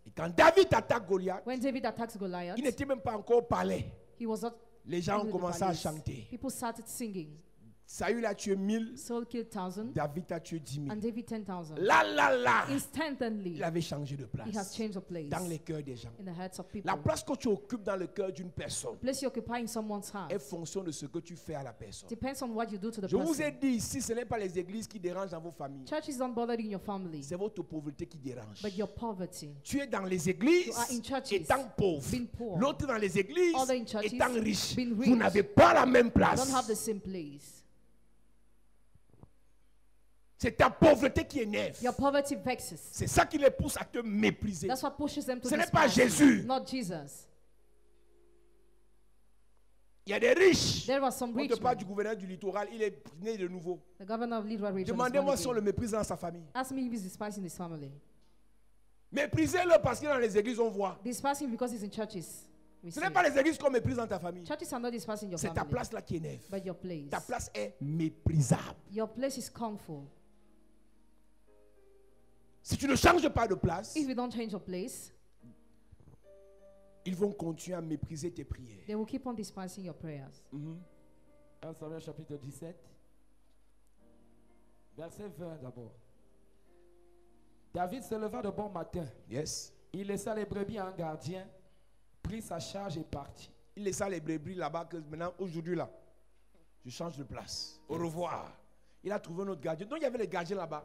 Et quand David attaque Goliath, When David attacks Goliath, il n'était même pas encore au palais. he was not Les gens in ont the commencé à palace. chanter. People started singing. Saül a tué 1000, Saul killed 1,000 David a tué 10 000. and David 10,000. Là, là, là, Instantly, il avait changé de he has place changed a place dans les cœurs des gens. in the hearts of people. La place que tu occupes dans le cœur d'une personne Place you occupy in someone's heart est fonction de ce que tu fais à la personne. depends on what you do to the Je vous ai person. dit ici, ce n'est pas les églises qui dérangent dans vos familles. Church is not bothered in your family, C'est votre pauvreté qui dérange. but your poverty. Tu es dans les églises You are in churches, étant pauvre. being poor. L'autre dans les églises Other in churches, étant riche. being Vous rich. n'avez pas la même You place. don't have the same place. C'est ta pauvreté qui énerve. Your poverty vexes. C'est ça qui les pousse à te mépriser. That's what pushes them to Ce n'est pas despise Jésus. you, not Jesus. Il y a des riches. There was some On rich te parle man. du gouverneur du littoral, il est né de nouveau. The governor of Leroy region is Demandez-moi born si on again. le méprise dans sa famille. Ask me if he's despising his family. Méprisez-le parce que dans les églises, on voit. Despising because he's in churches. We Ce see. n'est pas les églises qu'on méprise dans ta famille. Churches are not despising your C'est ta family, place là qui énerve. but your place. Ta place est méprisable. Your place is scornful. Si tu ne changes pas de place, If you don't change your place, ils vont continuer à mépriser tes prières. they will keep on despising your prayers. 1 Samuel chapitre 17, verset 20 d'abord. David se leva de bon matin. Yes. Il laissa les brebis à un gardien, prit sa charge et partit. Il laissa les brebis là-bas que maintenant, aujourd'hui là, je change de place. Au revoir. Il a trouvé un autre gardien. Donc il y avait les gardiens là-bas.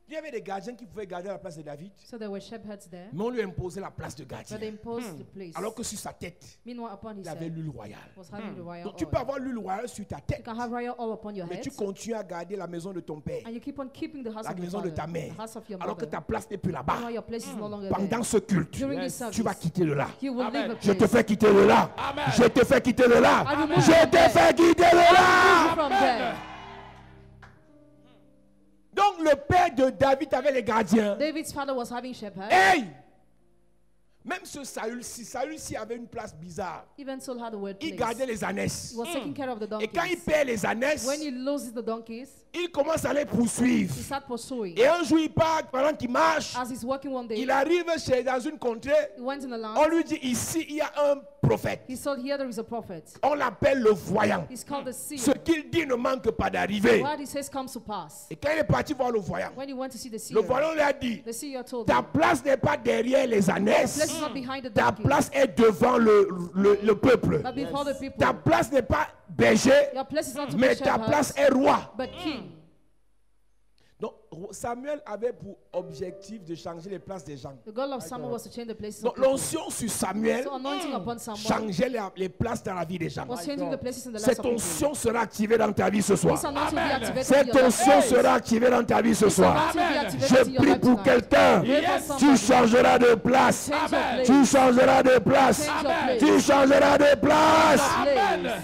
Il y avait des gardiens qui pouvaient garder la place de David. So there were shepherds there, Mais on lui imposait la place de gardien. but they imposed the place. Alors que sur sa tête, Meanwhile, upon his il avait head l'huile royale. was having the royal Donc tu oil. peux avoir l'huile royale sur ta You tête, can have royal oil upon your mais head, tu continues à garder la maison de ton père, and you keep on keeping the house la of your maison de father, ta mère. the house of your Alors que mother. ta place n'est plus là-bas. Meanwhile, your place is no longer Pendant there. ce culte, During this tu vas service, quitter de là. you will leave a Je te place. fais quitter de là. Amen. Je te fais quitter de là. I will move Je from te there. fais quitter de Move là. from there. Donc le père de David avait les gardiens. David's father was having shepherds. Hey! Même ce Saül-ci avait une place bizarre. Even Saul had a word Il place. gardait les ânesses. He was taking care of the Et quand il donkeys. perd les ânesses, When he loses the donkeys, il commence à les poursuivre. he started pursuing. Et un jour, il part, pendant qu'il marche, As he's walking one day, il arrive dans une contrée. he went in the On land. lui dit, ici, il y a un prophète. He saw here there is a prophet. On l'appelle le voyant. He's called the Ce seer. qu'il dit ne manque pas d'arriver. What he says comes to pass. Et quand il est parti voir le voyant, When he went to see the le seer, voyant lui a dit, the seer told ta him, place n'est pas derrière les place is ânesses. not behind the Ta donkey, place est devant le peuple. but before the people. Ta place n'est pas berger, Your place is not to be mais ta shepherd, place est roi. but king. Donc Samuel avait pour objectif de changer les places des gens. The goal of Samuel was to change the places of Donc people. l'onction sur Samuel So anointing upon Samuel changeait les places dans la vie des gens. was changing the places in the lives Cette of people. onction sera activée dans ta vie ce soir. This anointing will be activated in Cette your life. onction sera activée dans ta vie ce This soir. anointing will be activated Je in your prie life pour tonight. quelqu'un. Pray for Tu somebody. changeras de place. Change your place. Tu changeras de place. Change your place. Tu changeras de place. Place.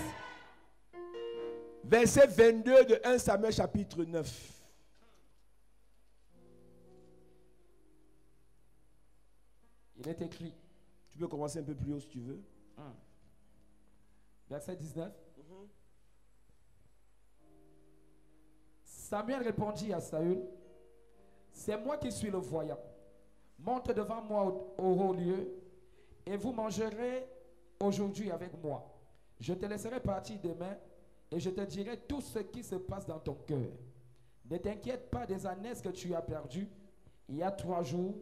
Verset 22 de 1 Samuel chapitre 9. Il est écrit, Tu peux commencer un peu plus haut si tu veux. verset 19. Samuel répondit à Saül, c'est moi qui suis le voyant. Monte devant moi au haut lieu et vous mangerez aujourd'hui avec moi. Je te laisserai partir demain et je te dirai tout ce qui se passe dans ton cœur. Ne t'inquiète pas des ânesses que tu as perdues il y a 3 jours,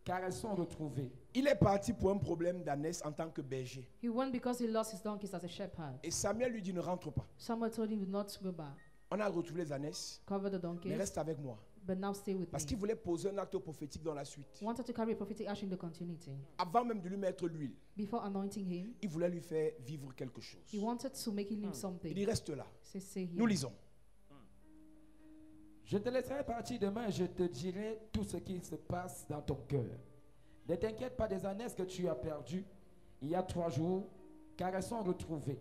car elles sont retrouvées. Il est parti pour un problème d'ânesse en tant que berger. He went because he lost his donkeys as a shepherd. Et Samuel lui dit ne rentre pas. Someone told him not to go back. On a retrouvé les ânesses, Cover the mais donkeys, reste avec moi. but now stay with Parce me. qu'il voulait poser un acte prophétique dans la suite. He wanted to carry a prophetic action in the continuity. Avant même de lui mettre l'huile, Before anointing him, il voulait lui faire vivre quelque chose. he wanted to make him Il something. dit reste là. Say, stay here. Nous lisons. Je te laisserai partir demain et je te dirai tout ce qui se passe dans ton cœur. Ne t'inquiète pas des ânesses que tu as perdues il y a 3 jours, car elles sont retrouvées.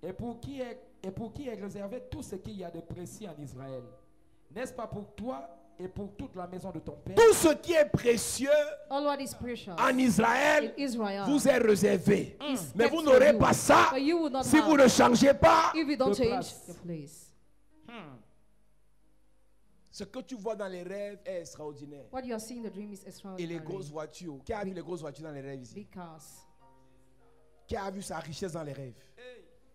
Et pour qui est réservé tout ce qu'il y a de précieux en Israël? N'est-ce pas pour toi et pour toute la maison de ton père? Tout ce qui est précieux All what is precious en Israël in Israel vous est réservé. is Mais kept vous for n'aurez you. pas ça But you will not si vous have ne changez pas. if you don't de change place. your place. Ce que tu vois dans les rêves est extraordinaire. What you are seeing in the dream is Et les extraordinary. grosses voitures. Qui a vu les grosses voitures dans les rêves ici? Big cars. Qui a vu sa richesse dans les rêves?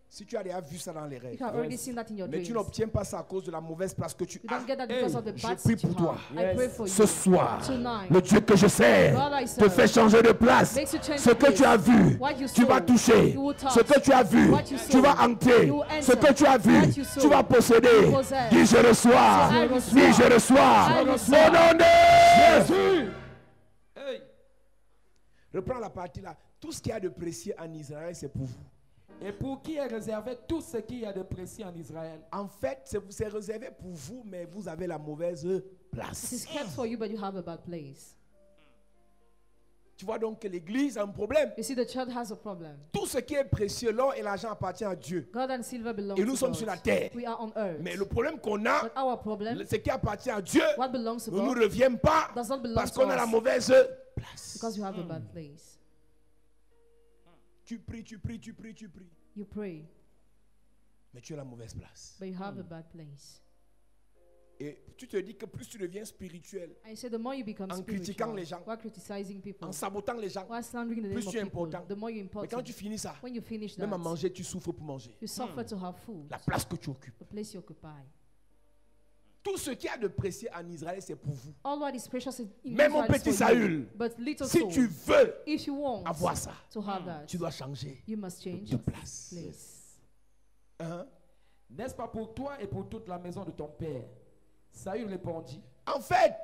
Si tu as déjà vu ça dans les rêves, You have already seen that in your mais tu dreams. n'obtiens pas ça à cause de la mauvaise place que tu You as. don't get that because of the je bad prie seat you pour toi. have. I pray for Ce you. soir, Tonight, le Dieu que je sais God I te serve fait changer de place. makes you change Ce your que tu as place. vu, What you tu vas saw, toucher. you will touch. Ce que tu as vu, What you tu saw, vas entrer. you will Ce enter. que tu as vu, What you saw, tu vas posséder. you possess. Dis je reçois. I reçois. Dis je reçois. I Au reçois. nom de Jésus. Hey. Reprends la partie là. Tout ce qu'il y a de précieux en Israël, c'est pour vous. Et pour qui est réservé tout ce qu'il y a de précieux en Israël? En fait, c'est réservé pour vous, mais vous avez la mauvaise It place. is kept for you, but you have a bad place. Tu vois donc que l'église a un problème. You see, the church has a problem. Tout ce qui est précieux, l'or et l'argent appartient à Dieu. God and silver belong Et nous to sommes God. sur la terre. We are on earth. Mais le problème qu'on a, But our problem, ce qui appartient à Dieu, what belongs to ne nous God, revient pas does not belong parce to qu'on a la us. mauvaise place. Because you have a bad place. Tu pries, tu pries, tu pries, tu pries. You pray, Mais tu as la mauvaise place. but you have a bad place. Et tu te dis que plus tu deviens spirituel, And you say the more you become En critiquant spiritual, les gens, while criticizing people, en sabotant les gens, while slandering the plus name of tu es people, important. the more you're mais quand important. tu finis ça, When you finish même à that, manger, tu souffres pour manger. you suffer to have food, La place que tu occupes. the place you occupy. Tout ce qu'il y a de précieux en Israël, c'est pour vous. All what is precious in Même mon Israel is petit for you. Saül, But little si soul, tu veux if you want avoir ça, to have that, tu dois changer you must change de place. place. Hein? N'est-ce pas pour toi et pour toute la maison de ton père? Saül répondit, En fait,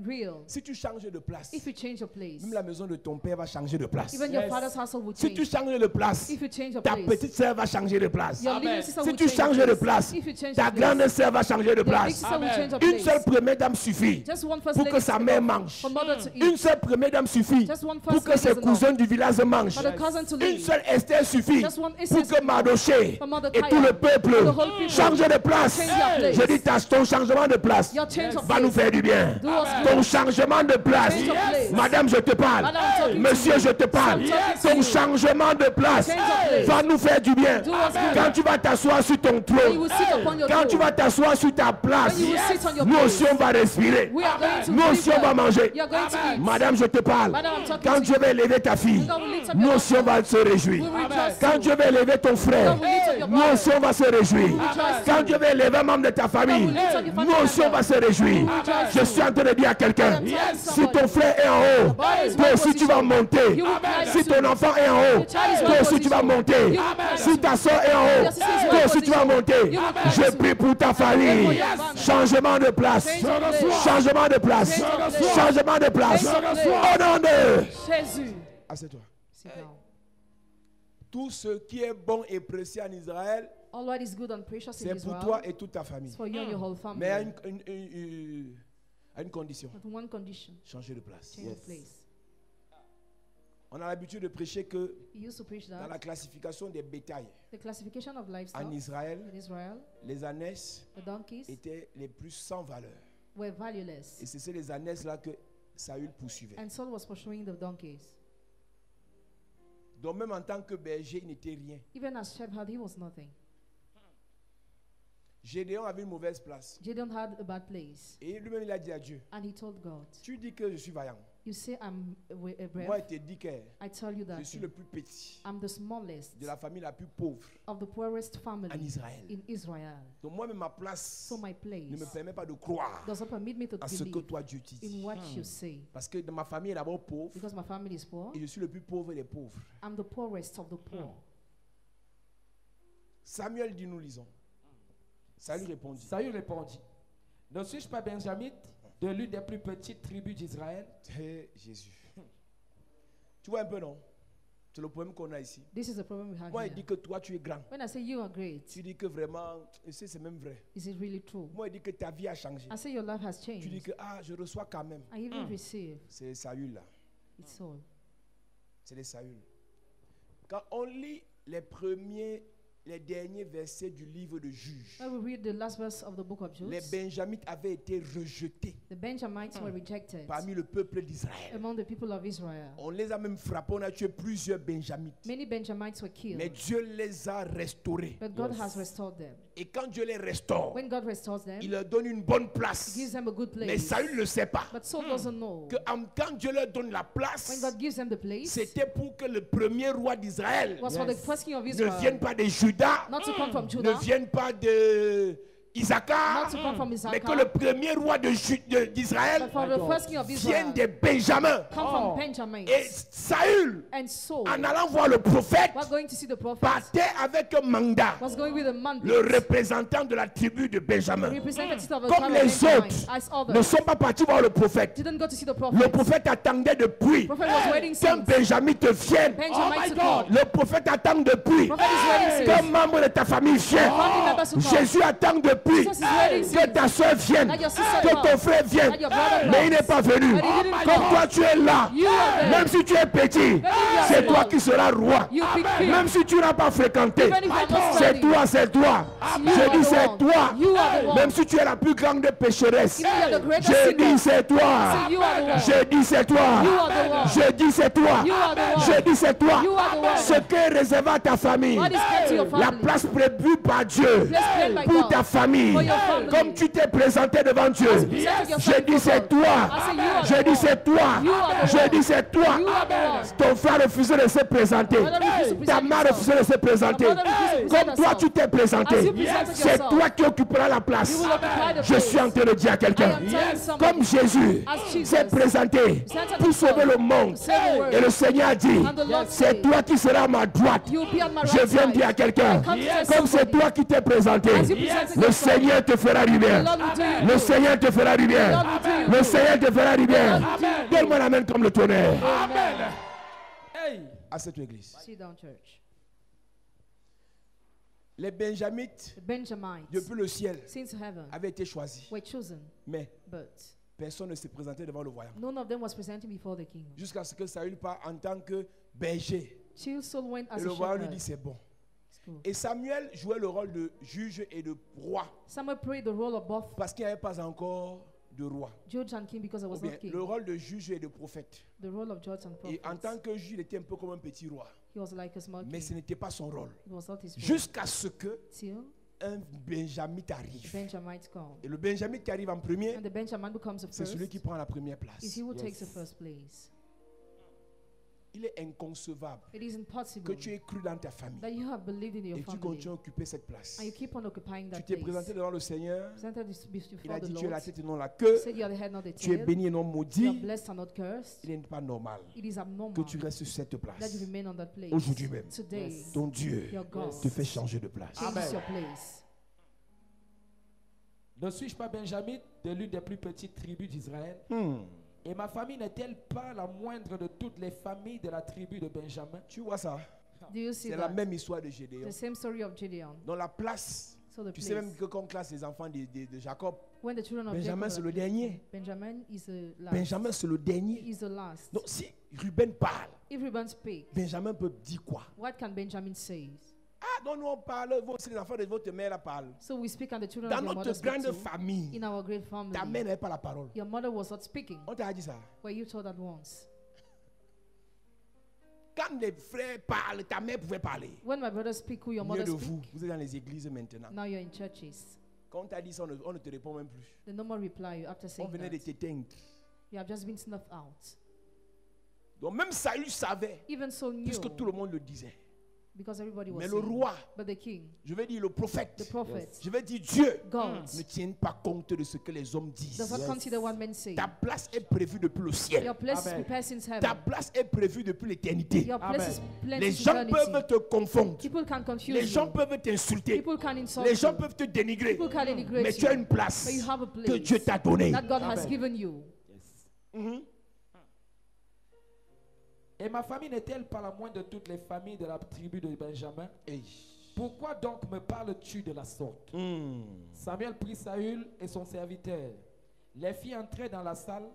Real. si tu changes de place, If you change your place, même la maison de ton père va changer de place. even your father's household will Si tu change. changes de place, If you change your ta place, petite sœur va changer de place. your Amen. little sister Si will tu change changes your de place. place, If you change ta your place, grande sœur va changer de your big place. sister will Amen. change your Une place. seule première dame suffit Just one first pour lady que is sa enough mère mange. for mother to Une eat. seule première dame suffit Just one pour first que lady ses is enough cousins du village mangent. for the cousin to Une leave. seule Esther suffit Just one pour Esther que Mardoché for Mother et Kaya, tout le peuple the whole people change de place. change their place. Je dis, ton changement de place Your change of va nous place faire du bien. do us Ton good. changement de place. Change of place. Madame, je te parle. Madam, I'm talking to Monsieur, you. je te parle. I'm talking to Ton you. changement de place Change of place. va nous faire du bien. Do us good. Quand tu vas t'asseoir sur ton When you trône, will sit upon your quand tu throne, vas t'asseoir sur ta place, when you will sit on your nous place, aussi on va respirer. we are going to Nous aussi on va manger. You are going to eat. Madame, je te parle. Madam, I'm talking Quand to Dieu you. va élever ta fille, God will lift up nous your aussi on va se réjouir. We rejoice Quand you. Dieu va élever ton frère, God will lift up your nous brother. aussi on va se réjouir. rejoice Quand you. Dieu va élever un membre de ta famille, God will lift up your nous family aussi on va se réjouir. rejoice Je you. suis en train de dire à quelqu'un, I am telling si somebody. ton frère est en haut, brother is toi one aussi tu vas position. monter. You will climb Si too. ton enfant est en haut, Your child is toi one aussi tu vas position. monter. You will climb Si too. ta soeur est en haut, Your sister is toi one aussi tu vas position. monter. You will climb Je too. prie pour ta famille. for your family. Changement de place. Change of place. Changement de place. Change of place. Changement de place. Change of place. Au nom de... Jésus. Assieds-toi. Sit down. Tout ce qui est bon et précieux en Israël, All what is good and precious in c'est pour Israel toi et toute ta famille. is for you and your whole family. Mais à une condition. But one condition, Changer de place. change of place. On a l'habitude de prêcher que He used to preach dans that la classification des bétails the classification of livestock en Israël, in Israel, les ânesses the donkeys étaient les plus sans valeur. were valueless. Et c'est ces ânesses là que Saül poursuivait. And Saul was pursuing the donkeys. Donc même en tant que berger, il n'était rien. Even as shepherd, he was nothing. Gédéon avait une mauvaise place. Gideon had a bad place. Et lui-même, il a dit à Dieu, And he told God, tu dis que je suis vaillant. you say I'm Moi, brave. il te dit que I tell you that je suis le plus petit I'm the smallest de la famille la plus pauvre of the poorest family en Israël. in Israel. Donc moi-même, ma place So my ne me place permet pas de croire doesn't permit me to à ce que believe toi, Dieu te in dit. what you say. Parce que dans ma famille est d'abord pauvre Because my family is poor, et je suis le plus pauvre des pauvres. I'm the poorest of the poor. Samuel dit, nous lisons. Saül répondit. Saül répondit, ne suis-je pas benjamite de l'une des plus petites tribus d'Israël? Hey, Jésus. Tu vois un peu, non? C'est le problème qu'on a ici. This is the problem we have Moi, il here. dit que toi, tu es grand. When I say you are great, Tu dis que vraiment, et c'est même vrai. is it really true? Moi, il dit que ta vie a changé. I say your life has Tu dis changed. que, ah, je reçois quand même. I even receive. C'est Saül, là. It's all. C'est les Saül. Quand on lit les derniers versets du livre de Juges, When we read the last verse of the book of les Jude, Benjamites avaient été rejetés the Benjamites were rejected parmi le peuple d'Israël. among the people of Israel. On les a même frappés, on a tué plusieurs Benjamites. Many Benjamites were killed, Mais Dieu les a restaurés. but God has restored them. Et quand Dieu les restaure, When God restores them, il leur donne une bonne He place. gives them a good Mais place. Saül ne le sait pas. But Saul doesn't know. Que quand Dieu leur donne la When place, God gives them the place, c'était pour que le premier roi d'Israël was for the first king of ne Israel, vienne pas de Juda, not to come from ne Judah, vienne pas de Isaacar, not to come from mais que Issachar, le premier roi d'Israël but for the first king of vienne Israel, des Benjamins. come from Benjamin. Et Saül, And Saul, en allant voir le prophète, was going to see the prophet, partait avec un mandat, was going with a le mandate, représentant de la tribu de Benjamin. representative of the Comme tribe of les Benjamin, autres as ne others. sont pas partis voir le prophète. Didn't go to see the Le prophet. prophète attendait depuis Prophet was waiting qu'un since. Benjamin te vienne. Benjamin to come. Le prophète attend depuis Prophet is waiting qu'un since. membre de ta famille vienne. Family members to come. Jésus attend depuis Jesus is waiting que since. ta soeur vienne, That your sister que come. ton frère vienne. That your brother Mais il comes. n'est pas venu. But he didn't Comme come. toi tu es là, You are there. même si tu es petit, you are c'est toi small. qui seras roi. You be king. Même si tu n'as pas fréquenté, Even if you are not c'est studying. toi, c'est toi. You Je are dis the c'est one. toi. You are the one. Même si tu es la plus grande pécheresse, Even if you are the greatest je sinner. dis c'est toi. Say you are the one. Je dis c'est toi. You are the one. Je dis c'est toi. You are the one. Je dis c'est toi. You are the one. Ce qui est réservé à ta famille, What is kept to your la family? place prévue par Dieu Place claimed by pour God. ta famille, For your family. comme tu t'es présenté devant Dieu, As you presented yourself je dis before c'est God. toi. I say you are Je the dis one. c'est toi. You are the Je one. dis c'est toi. You are the one. Ton frère refusait de se présenter. Brother refused to Ta present mère himself. refusait de se présenter. Your brother refused to present Comme toi herself. tu t'es présenté, As you presented c'est yourself. toi qui occuperas la place. You will occupy the Je place. suis en train de dire à I quelqu'un, am telling somebody. comme Jésus As Jesus s'est présenté presented pour himself sauver le monde, to save the world. et le Seigneur a dit, And the Lord c'est said, toi qui seras à ma droite. You will be on my Je right viens side. dire à quelqu'un, I come to tell comme c'est somebody. toi qui t'es présenté, As you presented le yourself. Seigneur te fera du bien. The Lord will do you Le good. Seigneur te fera du bien. The Lord will do you Le good. Seigneur te fera du bien. Donne-moi la main comme le tonnerre. Amen. Hey, À cette église. Sit down, church. Les Benjamites, The Benjamites, depuis le ciel, since heaven, avaient été choisis. were chosen, Mais but personne ne s'est présenté devant le voyant. none of them was presenting before the king. Jusqu'à ce que Saül part en tant que berger. Till Saul went Et as le a voyant lui shepherd. dit c'est bon. It's cool. Et Samuel jouait le rôle de juge et de roi. Samuel played the role of both Parce qu'il n'y avait pas encore de roi. judge and king because I Ou was bien not king. le rôle de juge et de prophète. The role of judge and Et en prophet. tant que juge, il était un peu comme un petit roi. He was like a small Mais ce king. n'était pas son rôle. It was not his role. Jusqu'à ce que Till un Benjamite arrive. Benjamites come. Et le Benjamite qui arrive en premier, And the Benjamin becomes the c'est celui first. qui prend la première Is place. he who takes the first place. Il est inconcevable It is impossible que tu aies cru dans ta famille that you have believed in your et tu family continues à occuper cette place. and you keep on occupying Tu that t'es présenté place. devant le Seigneur. Presented this Il before a the dit tu es la Lord. tête et non la queue. Said you are the head, not the Tu es tail. béni et non You are maudit. blessed and not cursed. Il n'est pas normal It is abnormal que tu restes sur cette that place. you remain on that place. Aujourd'hui même. Today, Ton Dieu your God te fait changer de place. changes your place. ne suis-je pas benjamite de l'une des plus petites tribus d'Israël? Et ma famille n'est-elle pas la moindre de toutes les familles de la tribu de Benjamin? Tu vois ça? Do you see C'est la that? même histoire de Gédéon. The same story of Gideon. Dans la place, So the tu sais même place. que quand on classe les enfants de Jacob, When the children of Benjamin Jacob c'est are le dernier. Benjamin is the last. Benjamin c'est le dernier. Is the last. Donc si Ruben parle, If Reuben speaks, Benjamin peut dire quoi? what can Benjamin say? Ah, donc nous on parle, vous aussi les enfants de votre mère là parlent. So we speak and the children Dans of your mother notre speak grande too. famille, In our great family, ta mère n'avait pas la parole. your mother was not speaking. On t'a dit ça. Were you told that once? quand les frères parlent, ta mère pouvait parler. When my brothers speak, who your Mieux mother de vous, speak, vous êtes dans les églises maintenant. now you're in churches. Quand on t'a dit ça, on ne te répond même plus. They no more reply you after On saying venait de that. t'éteindre. You have just been snuffed out. Donc même Saül savait, Even so new, puisque tout le monde le disait. because everybody was Mais le saying. roi, But the king, je vais dire le prophète, the prophet, je vais dire Dieu, God, ne tient pas compte de ce que les hommes disent. does not consider what men say. Ta place est prévue depuis le ciel. Your place is Amen. prepared since Ta heaven. place est prévue depuis l'éternité. Your place is planned Les since gens eternity. peuvent te confondre. People can confuse Les gens you. peuvent t'insulter. People can insult Les gens you. peuvent te dénigrer. People can denigrate Mais tu as you. une place But you have a place que Dieu t'a donnée. that God has Amen. given you. Mhm. Et ma famille n'est-elle pas la moindre de toutes les familles de la tribu de Benjamin? Hey. Pourquoi donc me parles-tu de la sorte? Hmm. Samuel prit Saül et son serviteur, les fit entrer dans la salle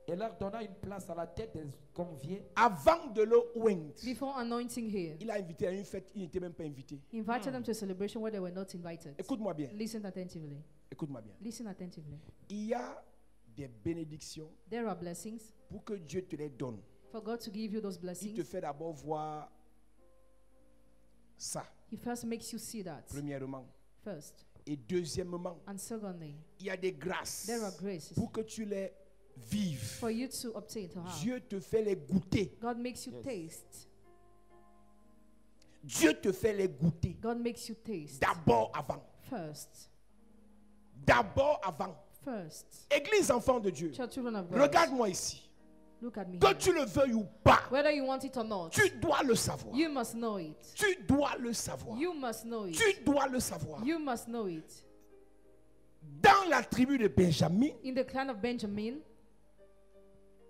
et leur donna une place à la tête des conviés. Avant de le oindre, Before anointing here, il a invité à une fête, il n'était même pas invité. he invited them to a celebration where they were not invited. Écoute-moi bien. Listen attentively. Écoute-moi bien. Listen attentively. Il y a des bénédictions There are blessings. pour que Dieu te les donne. For God to give you those Il te blessings, fait d'abord voir ça, He first makes you see that. premièrement. First. Et deuxièmement, And secondly, il y a des grâces there are graces pour que tu les vives. for you to obtain, to have. Dieu te fait les goûter. God makes you taste. Dieu te fait les goûter. God makes you taste. D'abord avant. First. D'abord avant. First. Église enfant de Dieu. Children of God. Regarde-moi ici. Look at me Que here. tu le veuilles ou pas, Whether you want it or not, tu dois le savoir. you must know it. Tu dois le savoir. You must know it. Tu dois le savoir. You must know it. Dans la tribu de Benjamin, In the clan of Benjamin,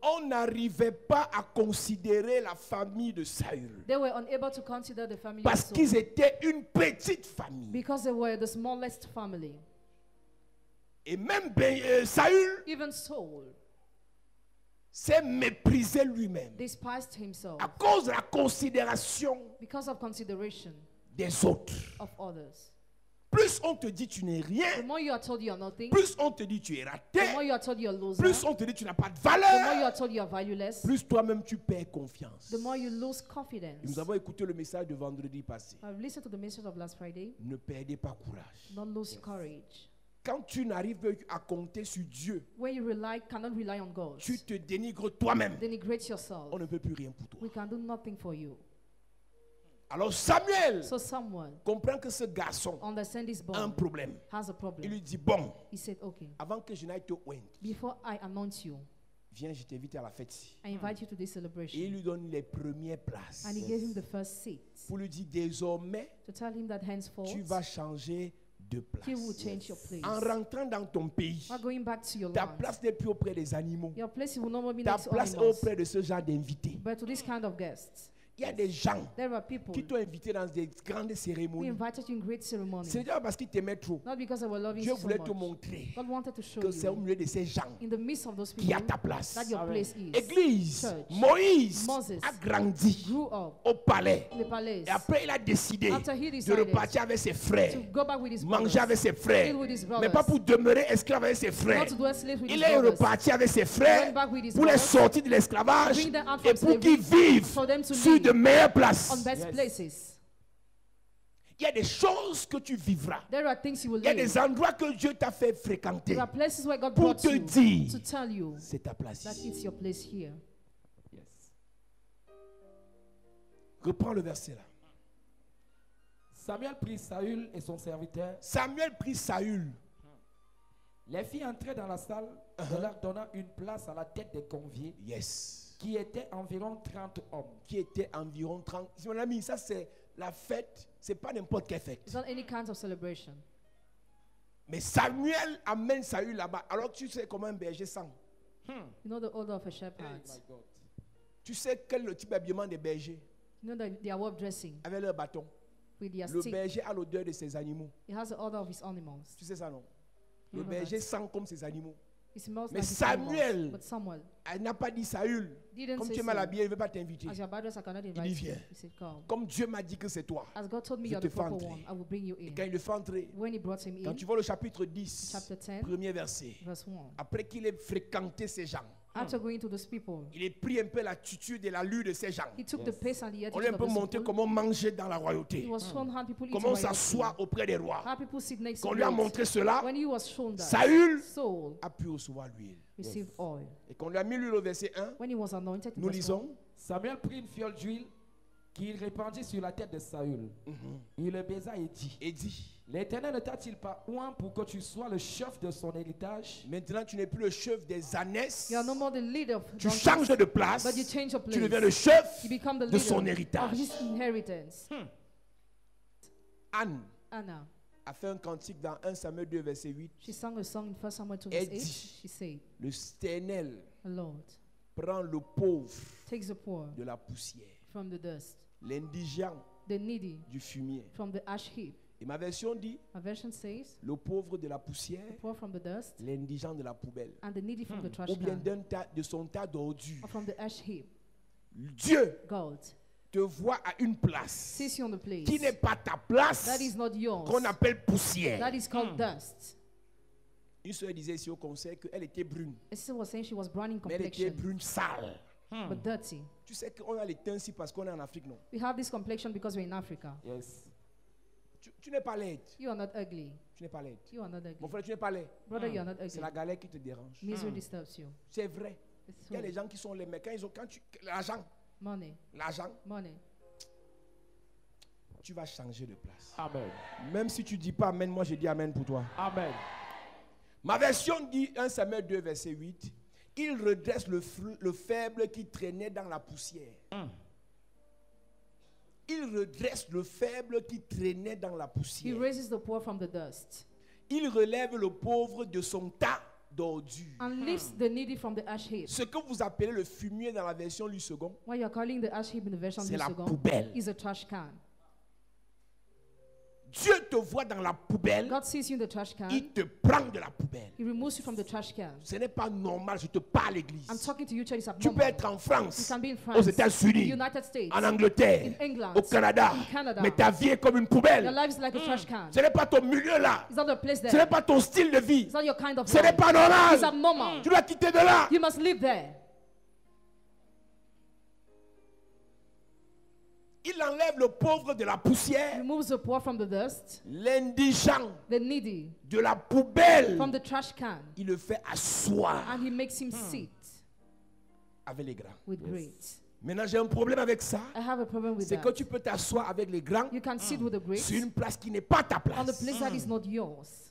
on n'arrivait pas à considérer la famille de Saül. they were unable to consider the family of Parce Saul qu'ils étaient une petite famille. because they were the smallest family. Et même Saül Even Saul s'est méprisé lui-même despised himself à cause de la considération because of consideration des autres. of others. Plus on te dit tu n'es The rien, more you are told you are nothing, plus on te dit tu es the raté, more you are told you are a loser, plus on te dit tu n'as pas de the more you valeur, are told you are valueless, plus toi-même tu perds confiance. the more you lose Nous confidence. avons écouté le message de vendredi passé. I've listened to the message of last Friday. Ne perdez pas courage. Don't lose courage. Quand tu n'arrives à compter sur Dieu, When you cannot rely on God, tu te dénigres toi-même. denigrate yourself. On ne peut plus rien pour toi. We can do nothing for you. Alors Samuel So someone comprend que ce garçon understand this a un bond problème. has a Il problem. lui dit, bon, He said, okay, avant que je n'aille te oindre, before I anoint you, viens, je t'invite à la fête ici. I invite you to this Et il celebration. lui donne les premières places. And he gave him the first seat Pour lui dire, désormais, to tell him that henceforth tu vas changer de he will place. change your place. En rentrant dans ton pays, Not going back to your ta land. place n'est plus auprès des animaux. Your place will not be Ta next to place est animals, auprès de ce genre d'invités. but to this kind of guests. Il y a des gens There are people qui t'ont invité dans des grandes who cérémonies. invited you in great ceremony, C'est déjà parce qu'ils t'aimaient trop. not because they were loving Dieu you so voulait te much. montrer God wanted to show que c'est au you milieu de ces gens in the midst of those qu'il y a people ta place. that your place is. Église, Church. Moïse Moses a grandi grew up au palais. in the palace Et après, il a décidé After he de decided repartir avec ses frères, to go back with his manger brothers, avec ses frères, eat with his mais brothers, pas pour demeurer esclave avec ses frères. not to dwell slave with his Il est brothers, reparti avec ses frères went back with his pour les brothers, sortir de l'esclavage bring them out et from pour qu'ils slavery, vivent for them to sur live de meilleures on places. best places. Il y a des choses que tu vivras. There are things you will Il y a live. des endroits que Dieu t'a fait fréquenter There are places where God pour brought te you dire, to tell you c'est ta place that ici. it's your place here. Yes. Reprends le verset là. Samuel prit Saül et son serviteur, Samuel prit Saül. les fit entrer dans la salle et leur donna une place à la tête des conviés, Yes. qui étaient environ 30 hommes. Qui était environ 30. Si mon ami, ça c'est la fête, c'est pas n'importe quelle fête. It's not any kind of celebration. Mais Samuel amène Saül là-bas. Alors tu sais comment un berger sent. You know the odor of a shepherd. My God. Tu sais quel est le type d'habillement des bergers You know their way of dressing avec leur bâton. with their Le stick. berger a l'odeur de ses animaux. It has the odor of his animals. Tu sais ça non? You Le know berger that. sent comme ses animaux. It smells Mais like his Samuel- animals. But Samuel Elle n'a pas dit Saül. didn't Comme say tu es mal so. habillé, il ne veut pas t'inviter. As your brothers, I cannot dit, invite you. viens. He said, come. Comme Dieu m'a dit que c'est toi. As God told me Je you're te the fais proper entrer. one, I will bring you Et in. quand il le fait entrer, When he brought him quand in, tu vois le chapitre 10, chapter 10, premier verset, verse 1, après qu'il ait fréquenté ces gens, After going to those people, il est pris un peu l'attitude et l'allure de ces gens. he took the pace and the On lui a attitude un peu of those montré people. comment manger dans la royauté, He was shown how people eat comment royalty, s'asseoir auprès des rois. how people sit next to Quand on lui a royalty. montré cela, When he was shown that, Saül Saul a pu recevoir l'huile. received oil. Et quand on lui a mis l'huile au verset 1, When he was anointed, it nous was lisons, Samuel prit une fiole d'huile qu'il répandit sur la tête de Saül. Il le baisa et dit, l'Éternel ne t'a-t-il pas oint pour que tu sois le chef de son héritage? maintenant tu n'es plus le chef des ânesses, You are no more the leader of tu donkeys, changes de place, but you change your place. tu deviens le chef You become the de leader son of héritage. his inheritance. Anne Anna, a fait un cantique dans 1 Samuel 2, verset 8. she sang a song in 1 Samuel 2 Elle verse 8. dit, She said, le Sternel the Lord prend le pauvre takes the poor de la poussière, from the dust, l'indigent the needy du fumier. from the ash heap. Et ma version dit, My version says, le pauvre de la poussière, the poor from the dust, l'indigent de la poubelle, and the needy from the trash ou bien can, de son tas d'ordures. or from the ash heap. Dieu God te voit à une place sees you on the place qui n'est pas ta place, that is not yours, qu'on appelle poussière. that is called dust. Une soeur disait ici au conseil qu'elle était brune, A sister was saying she was brown in mais elle était complexion, brune sale. but dirty. Tu sais qu'on a les teints ici parce qu'on est en Afrique, non? We have this complexion because we're in Africa. Yes. Tu n'es pas laide. You are not ugly. Tu n'es pas laide. You are not Mon ugly. frère, tu n'es pas laide. Brother, you are not C'est ugly. la galère qui te dérange. Misery disturbs you. C'est vrai. It's Il y a true. des gens qui sont les mecs. L'argent, Money. tu vas changer de place. Amen. Même si tu dis pas amen, moi je dis amen pour toi. Amen. Ma version dit 1 Samuel 2, verset 8. Il redresse le faible qui traînait dans la poussière. Il redresse le faible qui traînait dans la He poussière. raises the poor from the dust Il relève le pauvre de son tas d'ordures. and lifts the needy from the ash heap. Ce que vous appelez le fumier dans la version Louis II, What you are calling the ash heap in the version c'est la Lusogon poubelle. is a trash can. Dieu te voit dans la poubelle, God sees you in the trash can. il te prend de la poubelle. He removes you from the trash can. Ce n'est pas normal, je te parle l'église. I'm talking to you, church. It's Tu peux abnormal. être en You France, can be in aux France, États-Unis, United States, en Angleterre, in England, au Canada, in Canada. mais ta vie est comme une Your poubelle. life is like a trash can. Ce n'est pas ton milieu là. It's not your place Ce there. n'est pas ton style de vie. It's not your kind of Ce n'est life. pas It's normal. abnormal. Tu dois quitter de là. You must live there. Il enlève le pauvre de la He poussière, removes the poor from the dust, l'indigent the needy de la poubelle. from the trash can, Il le fait asseoir and he makes him sit avec les grands. with great. Maintenant, j'ai un problème avec ça. I have a problem with C'est that. que tu peux t'asseoir avec les grands You can sit with the great sur une place qui n'est pas ta on the place. place that is not yours.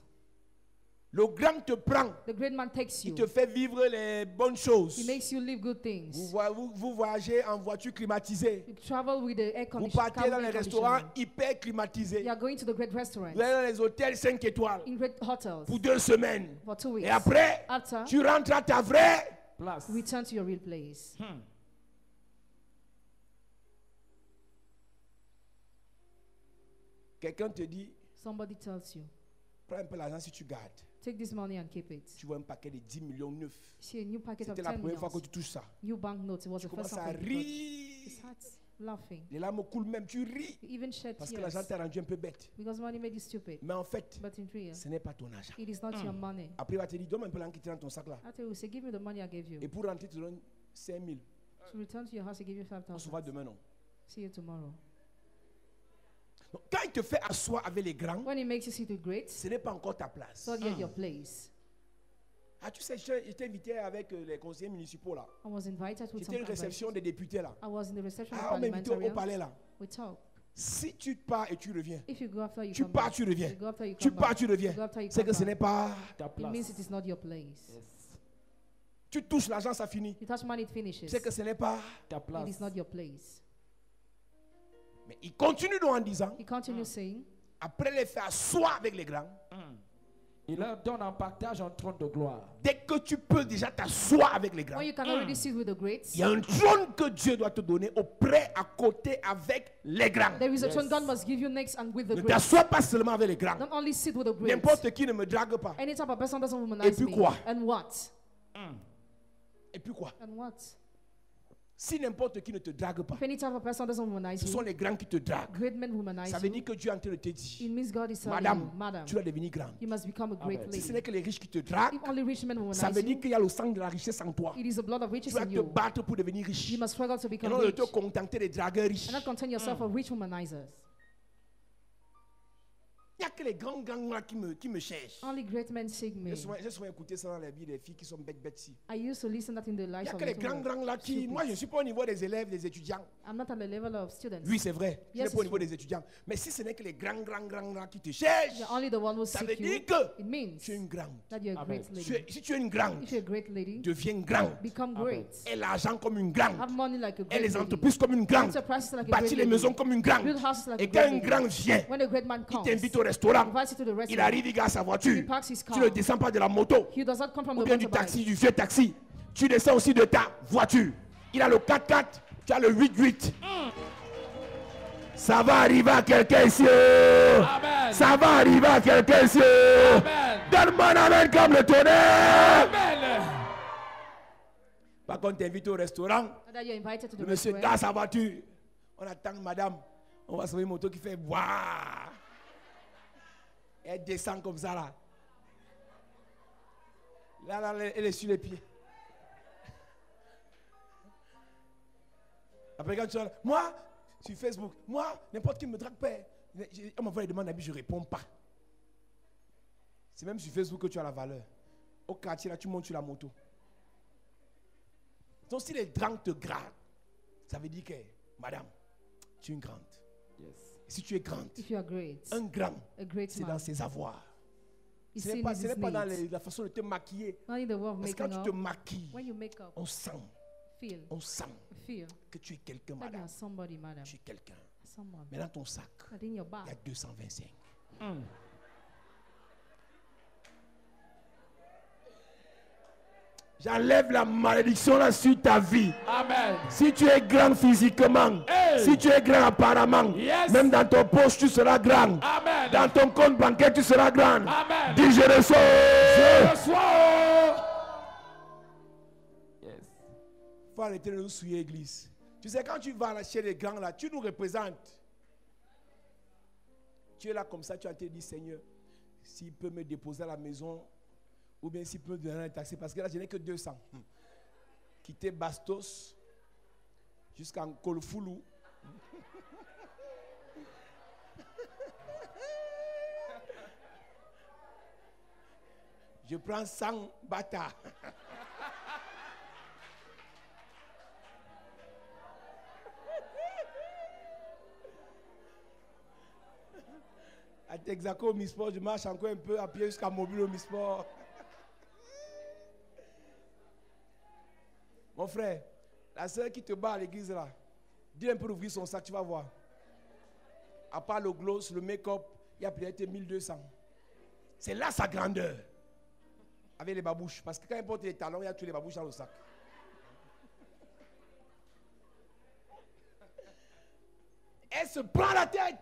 Le grand te prend. The great man takes Il you. te fait vivre les bonnes choses. He makes you live good Vous, things. vous voyagez en voiture climatisée. You travel with the air Vous conditioning. partez dans les restaurants hyper climatisés. You are going to the great restaurant Vous allez dans les hôtels 5 étoiles in great hotels pour 2 semaines. for 2 weeks. Et après, After, tu rentres à ta vraie. Place. return to your real place. Quelqu'un te dit, Somebody tells you, prends un peu l'argent si tu gardes. take this money and keep it. Tu vois un paquet de 10 millions neufs. See a new packet of C'était la 10 première fois que millions. tu touches ça. New banknotes. It was Tu the first commences à time. He rire. starts laughing. Les larmes coulent même, tu ris. He even shed Parce que tears l'argent t'a rendu un peu bête. because money made you stupid. Mais en fait, But in real, ce n'est pas ton argent. it is not your money. Après, il va te dire, donne-moi un peu l'argent qui est dans ton sac là. After you say, give me the money I gave you. Et pour rentrer, tu te donnes 5 000. To return to your house, he give you On se 5,000. voit demain, non? See you tomorrow. Donc, quand il te fait asseoir avec les grands, When he makes you sit with great, ce n'est pas encore ta place. it's not yet your place. Ah, tu sais, j'étais invité avec les conseillers municipaux là. I was invited with some J'étais une réception des députés là. I was in the reception of Ah, on m'a invité au parliamentarians. palais là. We talk. Si tu pars et tu reviens, If you go after you tu come pars, back. tu reviens. You go after you Tu come pars, back. tu reviens. You go after you C'est come que ce back. n'est pas. Ta It place. means it is not your place. Yes. Tu touches l'argent, ça finit. You touch money, it finishes. C'est que ce n'est pas. Ta It place. is not your place. Mais il continue donc en disant, He continues saying, après les faire asseoir avec les grands, Il leur donne en partage un trône de gloire. dès que tu peux déjà t'asseoir avec les grands, when you can already sit with the greats, il y a un trône que Dieu doit te donner auprès, à côté, avec les grands. there is a throne God must give you next and with the Ne greats. t'assois pas seulement avec les grands. Don't only sit with the greats. N'importe qui ne me drague pas. Any type of person doesn't womanize puis me. quoi? And what? Et puis quoi? And what? Si n'importe qui ne te drague pas, If any type of person doesn't womanize ce sont you, les grands qui te draguent. great men womanize Ça veut you. dire que Dieu est en train de te It dire, means God is telling Madame, you, Madam, tu dois devenir grande. you must become a great Si ce lady. n'est que les riches qui te draguent, If only rich men ça womanize veut dire you, qu'il y a le sang de la richesse en toi. it is the blood of Tu riches dois in te you. battre pour devenir riche. You must struggle to Et become non de rich te contenter des dragueurs riches. and not content yourself of rich womanizers. Il n'y a que les grands là qui me cherchent. Only great men seek me. J'ai souvent écouté ça dans la vie des filles qui sont bêtes. I used to listen that in the Il lives n'y a of que les little grands girls. là qui... Moi, je ne suis pas au niveau des élèves, des étudiants. I'm not at the level of students. Oui, c'est vrai. Je Yes, n'ai pas au it's niveau true. des étudiants. Mais si ce n'est que les grands là qui te cherchent, You're only the one who ça veut seek you. dire que It means tu es une grande. that you're a Amen. great lady. Si tu es une grande, If you're a great lady, deviens grande. become great. Et l'argent comme une grande. Have money like a Et great les lady. entreprises comme une grande. Enterprises like a Bâtis great les lady. maisons comme une grande. Build houses like a Et great quand un lady. grand vient, When a great man il comes, t'invite au restaurant. invites you to the Il restaurant. arrive, il garde sa voiture. He parks his Tu ne car. descends pas de la moto. He does not come from Ou the bien du motorbike. taxi, du vieux taxi. Tu descends aussi de ta voiture. Il a le 4x4, tu as le 8x8. Ça va arriver à quelqu'un ici. Amen. Ça va arriver à quelqu'un ici. Amen. Donne-moi un amen comme le tonnerre. Amen. Par contre, t'invites au restaurant. And then you're invited to the Le monsieur restaurant. garde sa voiture. On attend madame. On va sauver une moto qui fait waouh. Elle descend comme ça là. Là, elle est sur les pieds. Après, quand tu vois, moi, sur Facebook, moi, n'importe qui me drague pas. On m'envoie des demandes, je ne réponds pas. C'est même sur Facebook que tu as la valeur. Au quartier, là, tu montes sur la moto. Donc, si les drangs te grattent, ça veut dire que, madame, tu es une grande. Yes. Et si tu es grande, If you are great, un grand, a great c'est man, dans ses avoirs. is Ce n'est seen pas, as ce his n'est pas dans needs. la façon de te maquiller. Not in the way of Parce que making quand tu te up. maquilles, When you make up, on sent feel que tu es quelqu'un, that you madame. are somebody, madam. Tu es quelqu'un. Someone. Mais dans ton sac, But in your il y a bag, 225. J'enlève la malédiction là sur ta vie. Amen. Si tu es grand physiquement, Hey. si tu es grand apparemment, Yes. même dans ton poche, tu seras grand. Amen. Dans ton compte bancaire, tu seras grand. Amen. Dis je reçois. Yes. Faut arrêter de nous souiller l'église. Tu sais, quand tu vas là chez les grands là, tu nous représentes. Tu es là comme ça, tu as te dit, Seigneur, s'il peut me déposer à la maison, ou bien s'il peut me donner un taxi, parce que là, je n'ai que 200. Quitter Bastos jusqu'à Kolfoulou. Je prends 100 bâtards. À Texaco au Misport, je marche encore un peu à pied jusqu'à Mobile au Misport. Mon frère, la sœur qui te bat à l'église là, dis un peu d'ouvrir son sac, tu vas voir. À part le gloss, le make-up, il y a peut-être 1200. C'est là sa grandeur. Avec les babouches. Parce que quand il porte les talons, il y a tous les babouches dans le sac. Elle se prend la tête.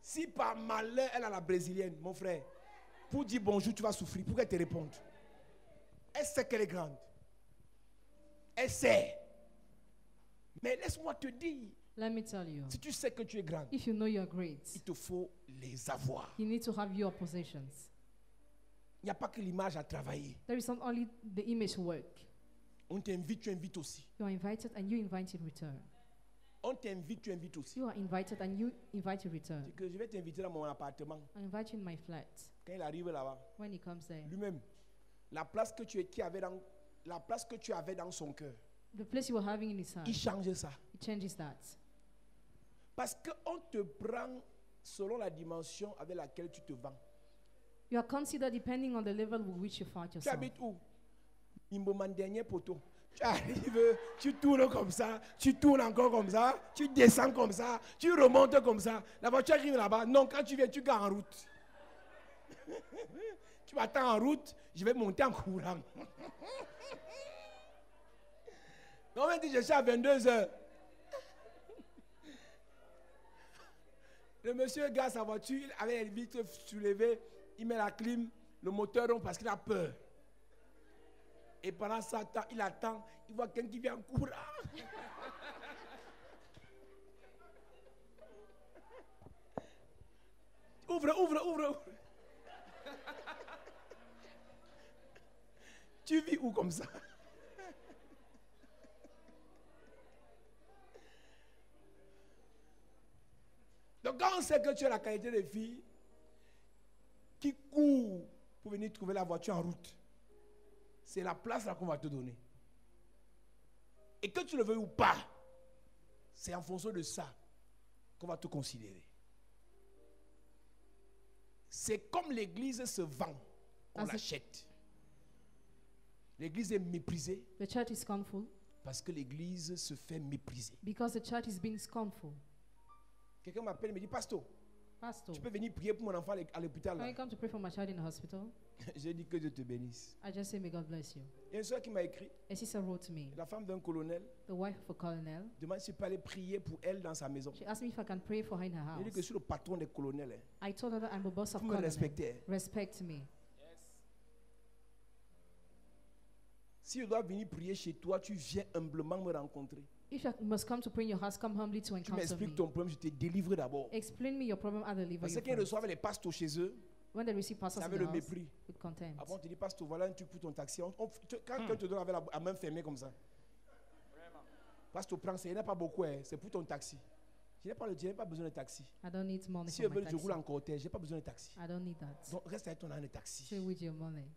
Si par malheur, elle a la brésilienne, mon frère, pour dire bonjour, tu vas souffrir. Pour qu'elle te réponde. Elle sait qu'elle est grande. Elle sait. Mais laisse-moi te dire, let me tell you, si tu sais que tu es grande, if you know you're great, il te faut les avoir. you need to have your possessions. Il n'y a pas que l'image à travailler. There is not only the image work. On t'invite, tu invites aussi. You are invited and you invite in return. On t'invite, tu invites aussi. You are invited and you invite in return. C'est que je vais t'inviter dans mon appartement. I invite you in my flat. Quand il arrive là-bas, When he comes there, lui-même, la place que tu avais dans son cœur, the place you were having in his hand, il change ça. he changes that. Parce qu'on te prend selon la dimension avec laquelle tu te vends. You are considered depending on the level with which you find Tu yourself. habites où? Imboman dernier poteau. Tu arrives, tu tournes comme ça, tu tournes encore comme ça, tu descends comme ça, tu remontes comme ça. La voiture arrive là-bas. Non, quand tu viens, tu gares en route. Tu m'attends en route, je vais monter en courant. On m'a dit, je suis à 22h. Le monsieur gare sa voiture, avec les vitres soulevées, il met la clim, le moteur rompt parce qu'il a peur. Et pendant ça, il attend, il voit quelqu'un qui vient en courant. Ouvre. Tu vis où comme ça? Donc quand on sait que tu as la qualité de fille qui court pour venir trouver la voiture en route, c'est la place là qu'on va te donner. Et que tu le veuilles ou pas, c'est en fonction de ça qu'on va te considérer. C'est comme l'église se vend, on l'achète. L'église est méprisée. The church is scornful. Parce que l'église se fait mépriser. Because the church is being scornful. Quelqu'un m'appelle et me dit, Pasteur, tu peux venir prier pour mon enfant à l'hôpital. Can you come to pray for my child in the hospital? J'ai dit que Dieu te bénisse. I just say may God bless you. Il y a une soeur qui m'a écrit. A sister wrote to me. La femme d'un colonel. The wife of a colonel. Demande si je peux aller prier pour elle dans sa maison. She asked me if I can pray for her in her house. J'ai dit que je suis le patron des colonels. I told her that I'm the boss of Vous me colonel. respectez. Respect me. Si je dois venir prier chez toi, tu viens humblement me rencontrer. If you must come to pray in your house, come humbly to Tu encounter me. m'expliques ton problème, je te délivre d'abord. Explain me your problem, I'll deliver Parce you que quand ils first. reçoivent les pasteurs chez eux, When they receive pastors c'est in avec the le house, mépris. with contempt. Après, on te dit, pasteur, voilà un truc pour ton taxi. Quand quelqu'un te donne avec la main fermée comme ça. Pasteur, prends, il n'y en a pas beaucoup, hein, c'est pour ton taxi. Je n'ai pas besoin de taxi. I don't need money Si for je my veux, je taxi. roule en cortège, je n'ai pas besoin de taxi. I don't need that. Donc, reste avec ton argent de taxi. Stay with your money.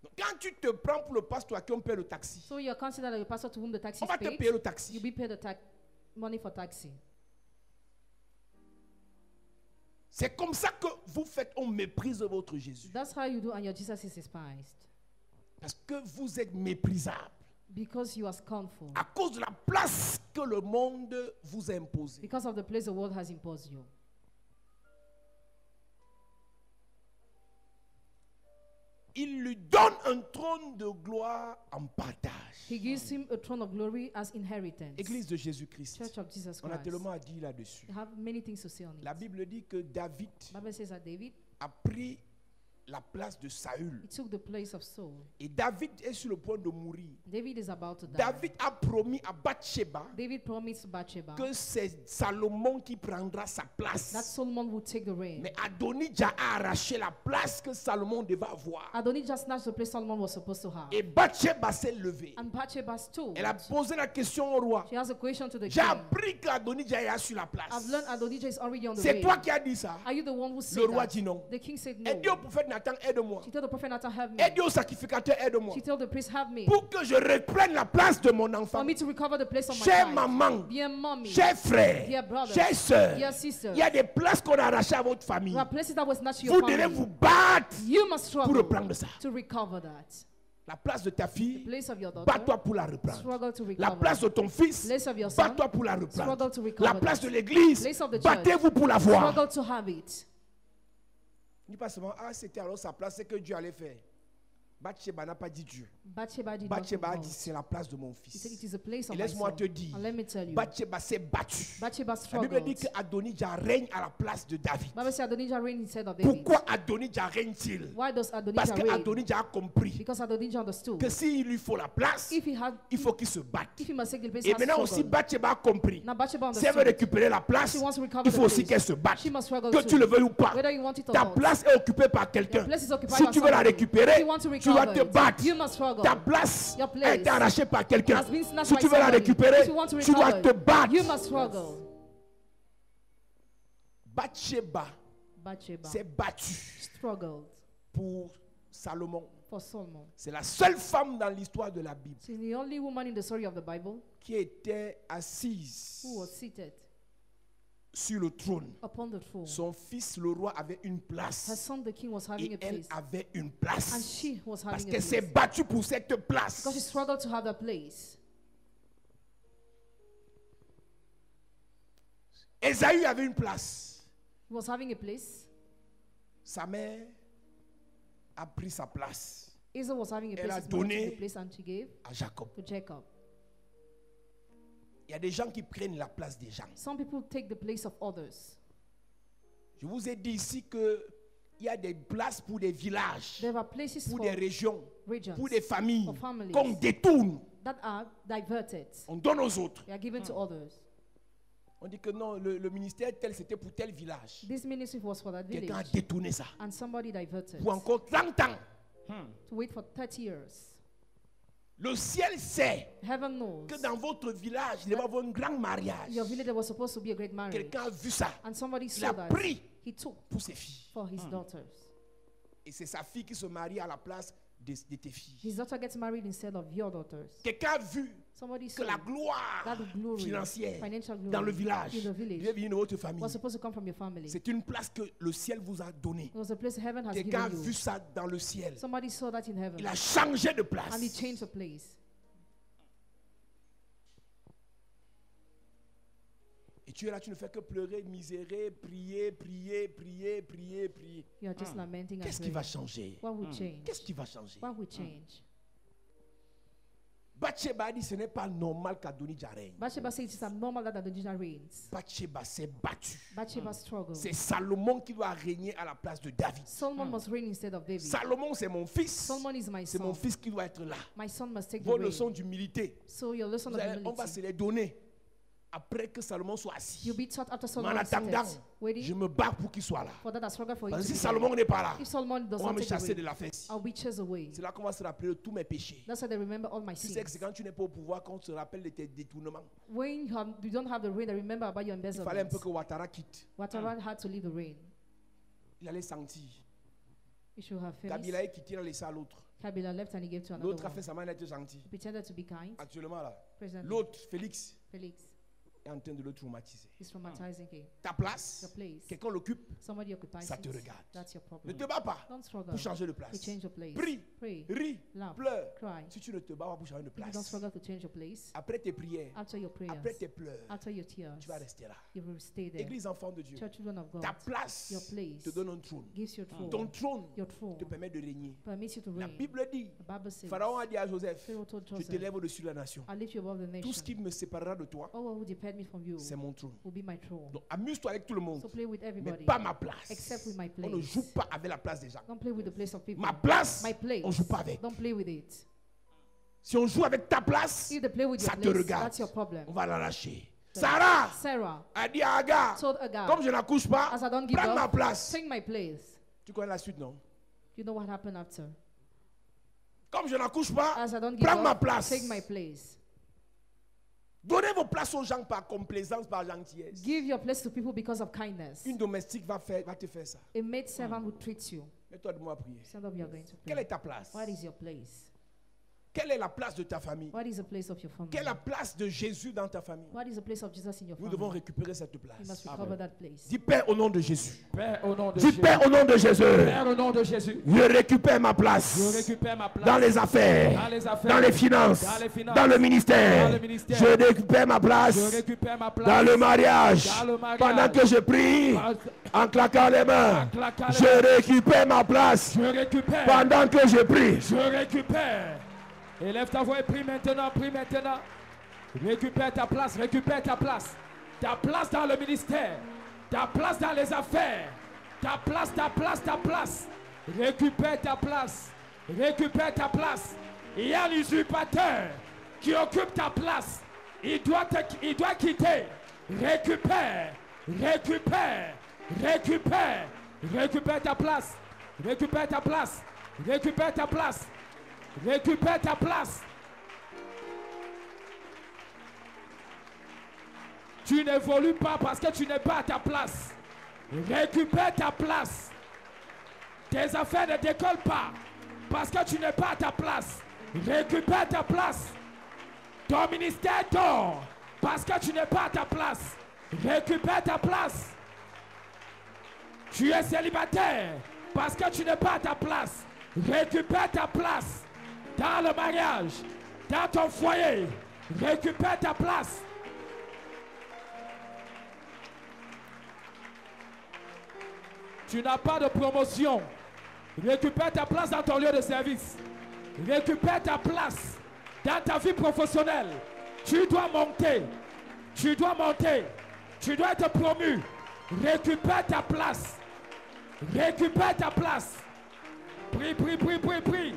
Donc, quand tu te prends pour le pasteur à qui on paie le taxi, So you're considered a pastor to whom the taxi on is va te paid. payer le taxi. You'll be paid the money for taxi. C'est comme ça que vous faites, on méprise votre Jésus. That's how you do, and your Jesus is despised. Parce que vous êtes méprisable. Because you are scornful. À cause de la place que le monde vous a imposée. Because of the place the world has imposed you. Il lui donne un trône de gloire en partage. He gives him a throne of glory as inheritance. Église de Jésus-Christ. Church of Jesus On a Christ. tellement à dire là-dessus. You have many things to say on it. La Bible dit que David Bible says that David, a pris la place de Saül. he took the place of Saul. Et David est sur le point de mourir. David is about to die. David a promis à Bathsheba David promised Bathsheba que c'est Salomon qui prendra sa that place. Solomon would take the reign. Mais Adonijah a arraché la place que Salomon devait avoir. Adonijah snatched the place Solomon was supposed to have. Et Bathsheba s'est levée. And Bathsheba stood. Elle a posé la question au roi. She has a question to the J'ai king. appris qu'Adonijah est sur la place. I've learned Adonijah is already on the C'est way. toi qui as dit ça. Are you the one who Le said roi that? dit non. The king said Elle dit au no. prophète Nathan, aide-moi. She told the prophet Nathan, help me. Elle dit au sacrificateur, aide-moi. She told the priest, help me. Pour que je reprenne la place de mon For enfant. me to recover the place of my Chère child. maman, Dear mommy. chers frères, Dear brothers. chères sœurs, Dear sisters. il y a des places qu'on a arrachées à votre famille. There are places that was not your Vous devez family. vous battre You must pour struggle reprendre ça. to recover that. La place de ta The fille, place of your daughter. bats-toi pour la reprendre. Struggle to recover. La place de ton fils, Place of your son. bats-toi pour la Struggle reprendre. to recover La place that. de l'église, Place of the church. battez-vous pour la voir. Struggle to have it. Ne dis pas seulement, ah, c'était alors sa place, c'est que Dieu allait faire. Bathsheba n'a pas dit Dieu. Bathsheba did not Bathsheba a dit, vote. c'est la place de mon He said fils. it is a place Et of my laisse-moi son. te dire, And let me tell you, Bathsheba s'est battue. Bathsheba La Bible dit struggled. qu'Adonijah règne à la place de David. Bible says Adonijah reigned instead of David. Pourquoi Adonijah règne-t-il? Why does Parce Adonijah reign? qu'Adonijah a compris Because Adonijah understood que s'il lui faut la place, if he had, il faut qu'il se batte. if he must take the place, Et he has maintenant to aussi, struggle. Bathsheba a compris. Now Bathsheba Si elle veut understood. récupérer la place, She wants to recover il the faut aussi place. qu'elle se batte. She must struggle Que too. tu le veuilles ou pas. Whether you want it or Ta not. place est occupée par quelqu'un. Your place is occupied Si by tu veux la somebody. récupérer, If you want to tu dois recover te it, battre. you must struggle. Ta place Your place a été arrachée par quelqu'un. has been snatched Si by tu veux la somebody. récupérer, If you want to tu dois recover te it, battre. you must struggle. Bathsheba Bathsheba s'est battue struggled pour Salomon. for Solomon. C'est la seule femme dans l'histoire de la Bible She's the only woman in the story of the Bible qui était assise who was seated sur le trône. upon the throne. Son fils, le roi, avait une Her place. son, the king, was having Et a elle place. avait une And place. she was Parce having a qu'elle s'est place. battue pour cette place. Because she struggled to have that place. Ésaü avait une place. He was having a place. Sa mère a pris sa place Esau was having a Elle a place. His mother took donné- the place and she gave à Jacob. to Jacob. Il y a des gens qui prennent la place des gens. Some people take the place of others. Je vous ai dit ici que Il y a des places pour des villages, There are places pour for des régions, regions pour des familles for families. qu'on détourne. that are diverted. On donne aux autres. They are given to others. On dit que non, le ministère tel, c'était pour tel village. This ministry was for that Quelqu'un a village. détourné ça. And somebody diverted. Pour encore 30 ans. To wait for 30 years. Le ciel sait Heaven knows. que dans votre village, il va y avoir un grand mariage. Your village was supposed to be a great marriage. Quelqu'un a vu ça. And somebody Il a saw that. pris He took pour ses filles. for his daughters. Et c'est sa fille qui se marie à la place de tes filles. His daughter gets married instead of your daughters. Quelqu'un a vu Somebody que saw la gloire that glory, financière financial glory dans le village in the devait village venir de votre famille. was supposed to come from your family. C'est une place que le ciel vous a donnée. It was a place heaven has Quelqu'un a given vu you. ça dans le ciel. Somebody saw that in heaven. Il a changé de place. And he changed the place. Et tu es là, tu ne fais que pleurer, misérer, prier, prier, prier, prier, prier. You are just lamenting and Qu'est-ce qui va praying. changer? What will change? Qu'est-ce qui va changer? What will change? Bathsheba a dit ce n'est pas normal qu'Adonijah règne. Bathsheba says it's abnormal that Adonijah reigns. Bathsheba s'est battue. Bathsheba struggled. C'est Salomon qui doit régner à la place de David. Solomon must reign instead of David. Salomon, c'est mon fils. Solomon is my C'est mon son. fils qui doit être là. My son must take the Vos reign. leçons d'humilité, So your lesson vous of allez- on va se humility. les donner après que Salomon soit assis. You'll be taught after Mais Solomon en is seated. attendant, je Waiting me bats pour qu'il soit là. for that I struggle for you Parce to que be si there. Salomon n'est pas là, If Solomon does on va not me take chasser the de reign, la fesse. I'll be chased away. C'est là qu'on va se rappeler de tous mes péchés. That's why they remember all my Tu sais que c'est sins. quand tu n'es pas au pouvoir qu'on se rappelle de tes détournements. When you don't have the reign, they remember about your Il fallait un peu embezzlements. que Ouattara quitte. Ouattara had to leave the reign. Il allait sentir. He should have Kabila finished. est quitté, il a laissé à l'autre. Kabila left and he gave to another L'autre a fait one. sa main d'être gentil. He pretended to be kind. Actuellement là. Presently, L'autre, Félix, Felix est en train de le traumatiser. is traumatizing him. Ta place, Your place. quelqu'un l'occupe, Somebody occupies ça te it. regarde. That's your Ne problem. te bats pas Don't struggle pour changer de to place. change your place. Prie, Pray. ris, Laugh. pleure. Cry. Si tu ne te bats pas pour changer de If you don't place, struggle to change your place, après tes prières, after your prayers, après tes pleurs, after your tears, tu vas rester là. you will stay there. Église enfant de Dieu, Church children of God, ta place your place te donne un trône. gives you a Ton throne. trône Your throne te permet de régner. permits you to La reign. Bible dit, The Bible says, Pharaon a dit à Joseph, Pharaoh told je Joseph, t'élève au-dessus de la nation. I lift you above the Tout ce nation. qui me séparera de toi, All what will depend me from you c'est mon trône. will be my throne. Donc amuse-toi avec tout le monde, So play with mais everybody, pas ma place. except with my On ne place. joue pas avec la place des gens. Don't play with the place of people. Ma place, My place. on ne joue pas avec. Don't play with it. Si on joue avec ta place, If they play with your ça te place, regarde. that's your problem. On va l'arracher. Sarah Sarah a dit à Agar, told Agar, comme je n'accouche pas, as I don't give prends ma up, place. take my place. Tu connais la suite, non? You know what happened after? Comme je n'accouche pas, As I don't give prends ma up, place. take my place. Donnez vos places aux gens par complaisance, par gentillesse. Give your place to people because of kindness. Une domestique va te faire ça. A maid servant who treats you. Mets-toi de moi à prier. Stand up, you are going to Quelle est pray. ta place? What is your place? Quelle est la place de ta famille? What is the place of your family? Quelle est la place de Jésus dans ta famille? What is the place of Jesus in your Nous devons family? récupérer cette You must place. recover that place. Dis Père au nom de Jésus. Père, au nom de Dis Jésus. Père au nom de Jésus. Père, au nom de Jésus. Je récupère ma Je place récupère ma place. dans les affaires, Dans les affaires. dans les finances, Dans les finances. dans le ministère. Dans le ministère. Je récupère ma place Je récupère ma place. dans le mariage. Dans le mariage. Pendant que je prie, en claquant les mains, En claquant les je récupère ma place Je récupère. pendant que je prie. Je récupère. Élève ta voix et prie maintenant, prie maintenant. Récupère ta place, récupère ta place. Ta place dans le ministère. Ta place dans les affaires. Ta place, ta place, ta place. Récupère ta place. Récupère ta place. Il y a un usurpateur qui occupe ta place. Il doit quitter. Récupère. Récupère. Récupère. Récupère ta place. Récupère ta place. Récupère ta place. Récupère ta place. Tu n'évolues pas parce que tu n'es pas à ta place. Récupère ta place. Tes affaires ne décollent pas parce que tu n'es pas à ta place. Récupère ta place. Ton ministère dort parce que tu n'es pas à ta place. Récupère ta place. Tu es célibataire parce que tu n'es pas à ta place. Récupère ta place. Dans le mariage, dans ton foyer, récupère ta place. Tu n'as pas de promotion. Récupère ta place dans ton lieu de service. Récupère ta place dans ta vie professionnelle. Tu dois monter. Tu dois monter. Tu dois être promu. Récupère ta place. Récupère ta place. Prie, prie, prie, prie, prie.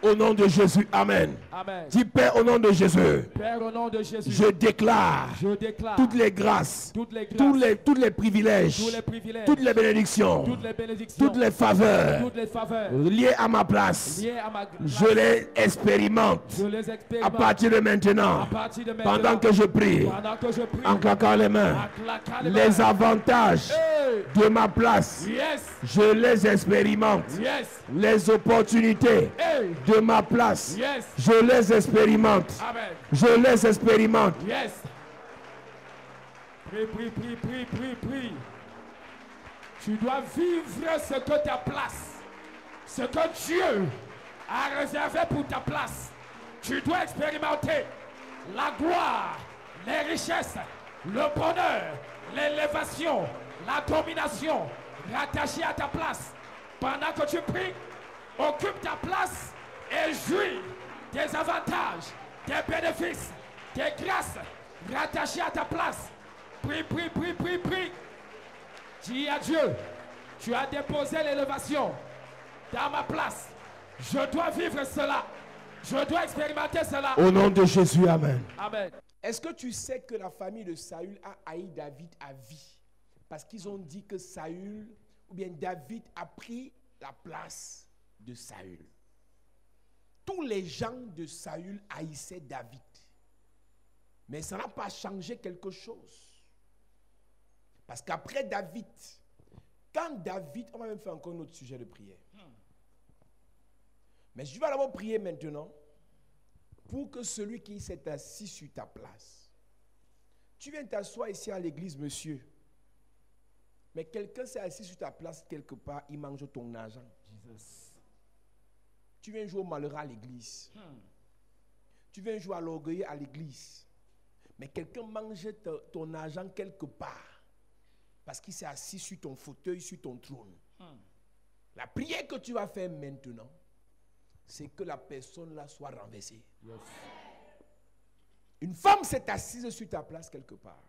Au nom de Jésus, Amen. Amen. Dis Père, au nom de Jésus, Père, au nom de Jésus, je déclare je déclare toutes les grâces, toutes les grâces, tous les privilèges, tous les privilèges, toutes les bénédictions, toutes les bénédictions, toutes les faveurs liées à ma place. liées à ma Je les expérimente je les à expérimente partir de maintenant, à partir de maintenant, pendant que je prie, pendant que je prie, en claquant les mains. en claquant les Les mains. avantages Hey! de ma place, Yes, je les expérimente. yes, Les opportunités hey, de ma place, yes, je les expérimente. amen, Je les expérimente. yes. Prie, prie, prie, prie, prie, prie. Tu dois vivre ce que ta place, ce que Dieu a réservé pour ta place. Tu dois expérimenter la gloire, les richesses, le bonheur, l'élévation, la domination rattachée à ta place. Pendant que tu pries, occupe ta place et jouis des avantages, des bénéfices, des grâces rattachées à ta place. Prie, prie, prie, prie, prie. Dis à Dieu, tu as déposé l'élévation dans ma place. Je dois vivre cela. Je dois expérimenter cela. Au nom de Jésus, Amen. Amen. Est-ce que tu sais que la famille de Saül a haï David à vie? Parce qu'ils ont dit que Saül, ou bien David a pris la place de Saül. Tous les gens de Saül haïssaient David. Mais ça n'a pas changé quelque chose. Parce qu'après David, quand David, on va même faire encore un autre sujet de prière. Mais je vais d'abord prier maintenant pour que celui qui s'est assis sur ta place. Tu viens t'asseoir ici à l'église, monsieur. Mais quelqu'un s'est assis sur ta place quelque part, il mange ton argent. Jesus. Tu viens jouer au malheureux à l'église. Tu viens jouer à l'orgueil à l'église. Mais quelqu'un mange ton argent quelque part. Parce qu'il s'est assis sur ton fauteuil, sur ton trône. La prière que tu vas faire maintenant, c'est que la personne là soit renversée. Yes. Une femme s'est assise sur ta place quelque part.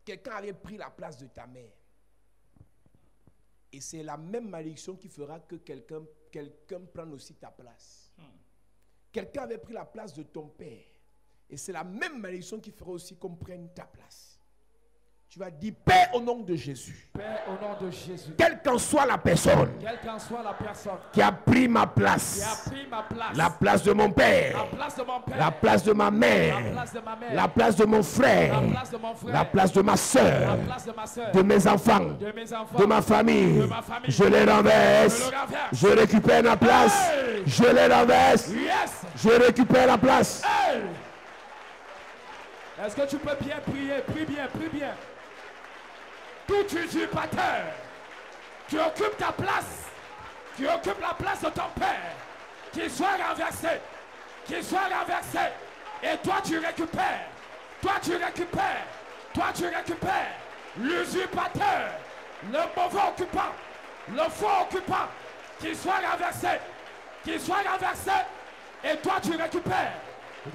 Quelqu'un avait pris la place de ta mère. Et c'est la même malédiction qui fera que quelqu'un prenne aussi ta place. Quelqu'un avait pris la place de ton père. Et c'est la même malédiction qui fera aussi qu'on prenne ta place. Tu vas dire, Père, au nom de Jésus. Père, au nom de Jésus. Quelle qu'en soit la personne Quelle qu'en soit la personne qui a pris ma place, qui a pris ma place, la place de mon la père, place de mon père, la place de ma mère, la place de ma mère, la place de mon frère, la place de mon frère, la place de ma la soeur, place de ma soeur, de mes enfants, de mes enfants, de ma famille, de ma famille. je les renverse, Je le renverse. je récupère ma place, Hey! je les renverse, Yes! je récupère la place. Hey! Est-ce que tu peux bien prier? Prie bien, prie bien. Tout usurpateur qui occupe ta place, qui occupe la place de ton père, qu'il soit renversé, qu'il soit renversé. Et toi tu récupères, toi tu récupères, toi tu récupères l'usurpateur, le mauvais occupant, le faux occupant, qu'il soit renversé, qu'il soit renversé. Et toi tu récupères,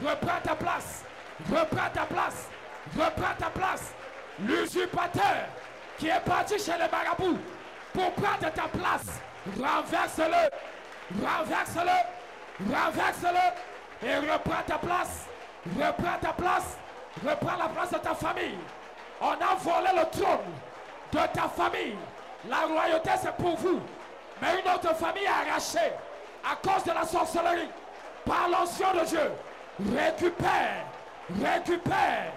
reprends ta place, reprends ta place, reprends ta place. L'usurpateur qui est parti chez les marabouts pour prendre ta place, renverse-le, renverse-le, renverse-le et reprends ta place, reprends ta place, reprends la place de ta famille. On a volé le trône de ta famille. La royauté c'est pour vous, mais une autre famille est arrachée à cause de la sorcellerie. Par l'onction de Dieu, récupère, récupère,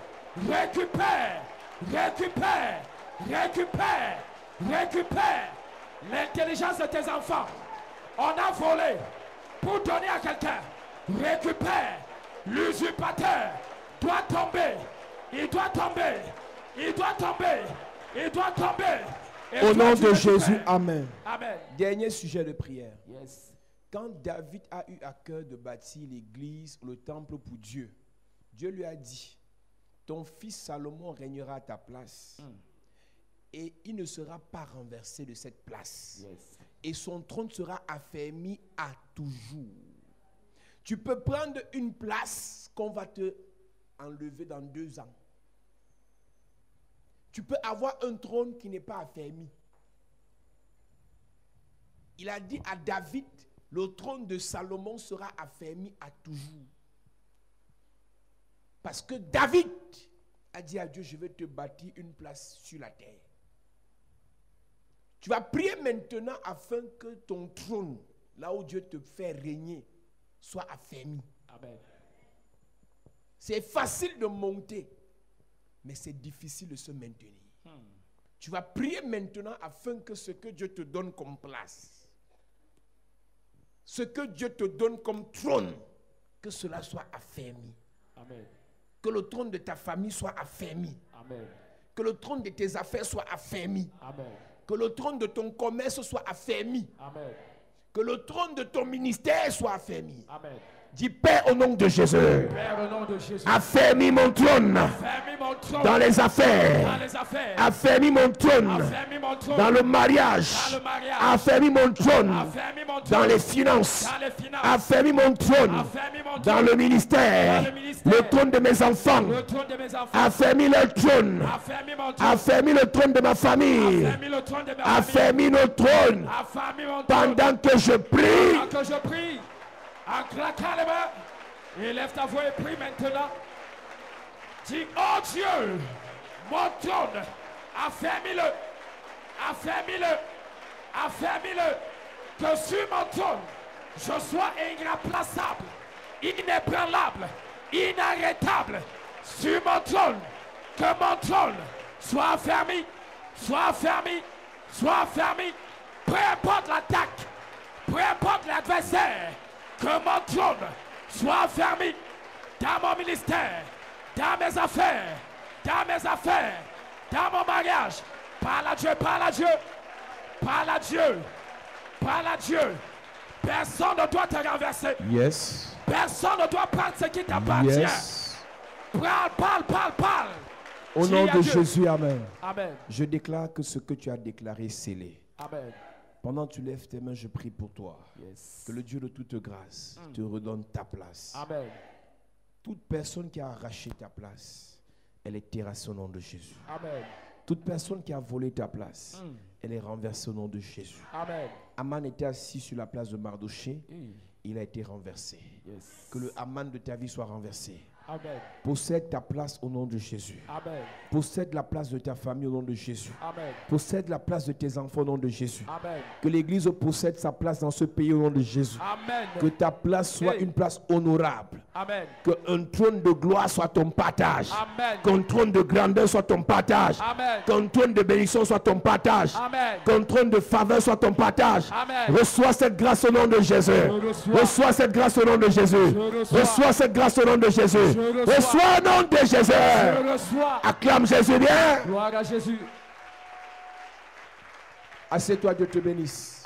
récupère, récupère, récupère, récupère l'intelligence de tes enfants. On a volé pour donner à quelqu'un. Récupère. L'usurpateur doit tomber. Il doit tomber. Il doit tomber. Il doit tomber. Et Au toi, nom tu de récupères. Jésus, Amen. Amen. Dernier sujet de prière. Yes. Quand David a eu à cœur de bâtir l'église, le temple pour Dieu, Dieu lui a dit, ton fils Salomon régnera à ta place. Et il ne sera pas renversé de cette place. Yes. Et son trône sera affermi à toujours. Tu peux prendre une place qu'on va te enlever dans 2 ans. Tu peux avoir un trône qui n'est pas affermi. Il a dit à David, le trône de Salomon sera affermi à toujours. Parce que David a dit à Dieu, je vais te bâtir une place sur la terre. Tu vas prier maintenant afin que ton trône, là où Dieu te fait régner, soit affermi. Amen. C'est facile de monter, mais c'est difficile de se maintenir. Tu vas prier maintenant afin que ce que Dieu te donne comme place, ce que Dieu te donne comme trône, que cela soit affermi. Amen. Que le trône de ta famille soit affermi. Amen. Que le trône de tes affaires soit affermi. Amen. Que le trône de ton commerce soit affermi. Amen. Que le trône de ton ministère soit affermi. Amen. Dis Père au nom de Jésus. Père, au nom de Jésus. Affermis mon trône Affermis mon trône dans les affaires. dans les affaires. Affermis mon trône Affermis mon trône dans le mariage. dans le mariage. Affermis mon trône Affermis mon trône dans les finances. dans les finances. Affermis mon trône Affermis mon trône dans le ministère. dans le ministère. Le trône de mes enfants. Le trône de mes enfants. Affermis le trône. Affermis mon trône. Affermis le trône de ma famille. Affermis le trône de ma famille. Affermis nos trônes. Affermis mon trône. Pendant que je prie, Pendant que je prie, en claquant les mains, élève ta voix et prie maintenant. Dis, oh Dieu, mon trône, affermis-le, affermis-le, affermis-le, que sur mon trône, je sois irremplaçable, inébranlable, inarrêtable, sur mon trône, que mon trône soit affermi, soit affermi, soit affermi, peu importe l'attaque, peu importe l'adversaire, que mon trône soit affermi dans mon ministère, dans mes affaires, dans mes affaires, dans mon mariage. Parle à Dieu, parle à Dieu, parle à Dieu, parle à Dieu. Personne ne doit te renverser. Yes. Personne ne doit prendre ce qui t'appartient. Yes. Parle, parle, parle, parle. Au Dis nom à de Dieu. Jésus, amen. Amen. Je déclare que ce que tu as déclaré est scellé. Amen. Pendant que tu lèves tes mains, je prie pour toi. Yes. Que le Dieu de toute grâce te redonne ta place. Amen. Toute personne qui a arraché ta place, elle est terrassée au nom de Jésus. Amen. Toute personne qui a volé ta place, elle est renversée au nom de Jésus. Amen. Aman était assis sur la place de Mardoché, il a été renversé. Yes. Que le Aman de ta vie soit renversé. Amen. Possède ta place au nom de Jésus. Amen. Possède la place de ta famille au nom de Jésus. Amen. Possède la place de tes enfants au nom de Jésus. Amen. Que l'Église possède sa place dans ce pays au nom de Jésus. Amen. Que ta place soit une place honorable. Amen. qu'un trône de gloire soit ton partage. Amen. Qu'un trône de grandeur soit ton partage. Amen. Qu'un trône de bénédiction soit ton partage. Amen. Qu'un trône de faveur soit ton partage. Amen. Reçois cette grâce au nom de Jésus. reçois. Reçois cette grâce au nom de Jésus. reçois. Reçois cette grâce au nom de Jésus. reçois. Reçois au nom de Jésus. Je reçois. Acclame Jésus bien. Gloire à Jésus. Assieds-toi, Dieu te bénisse.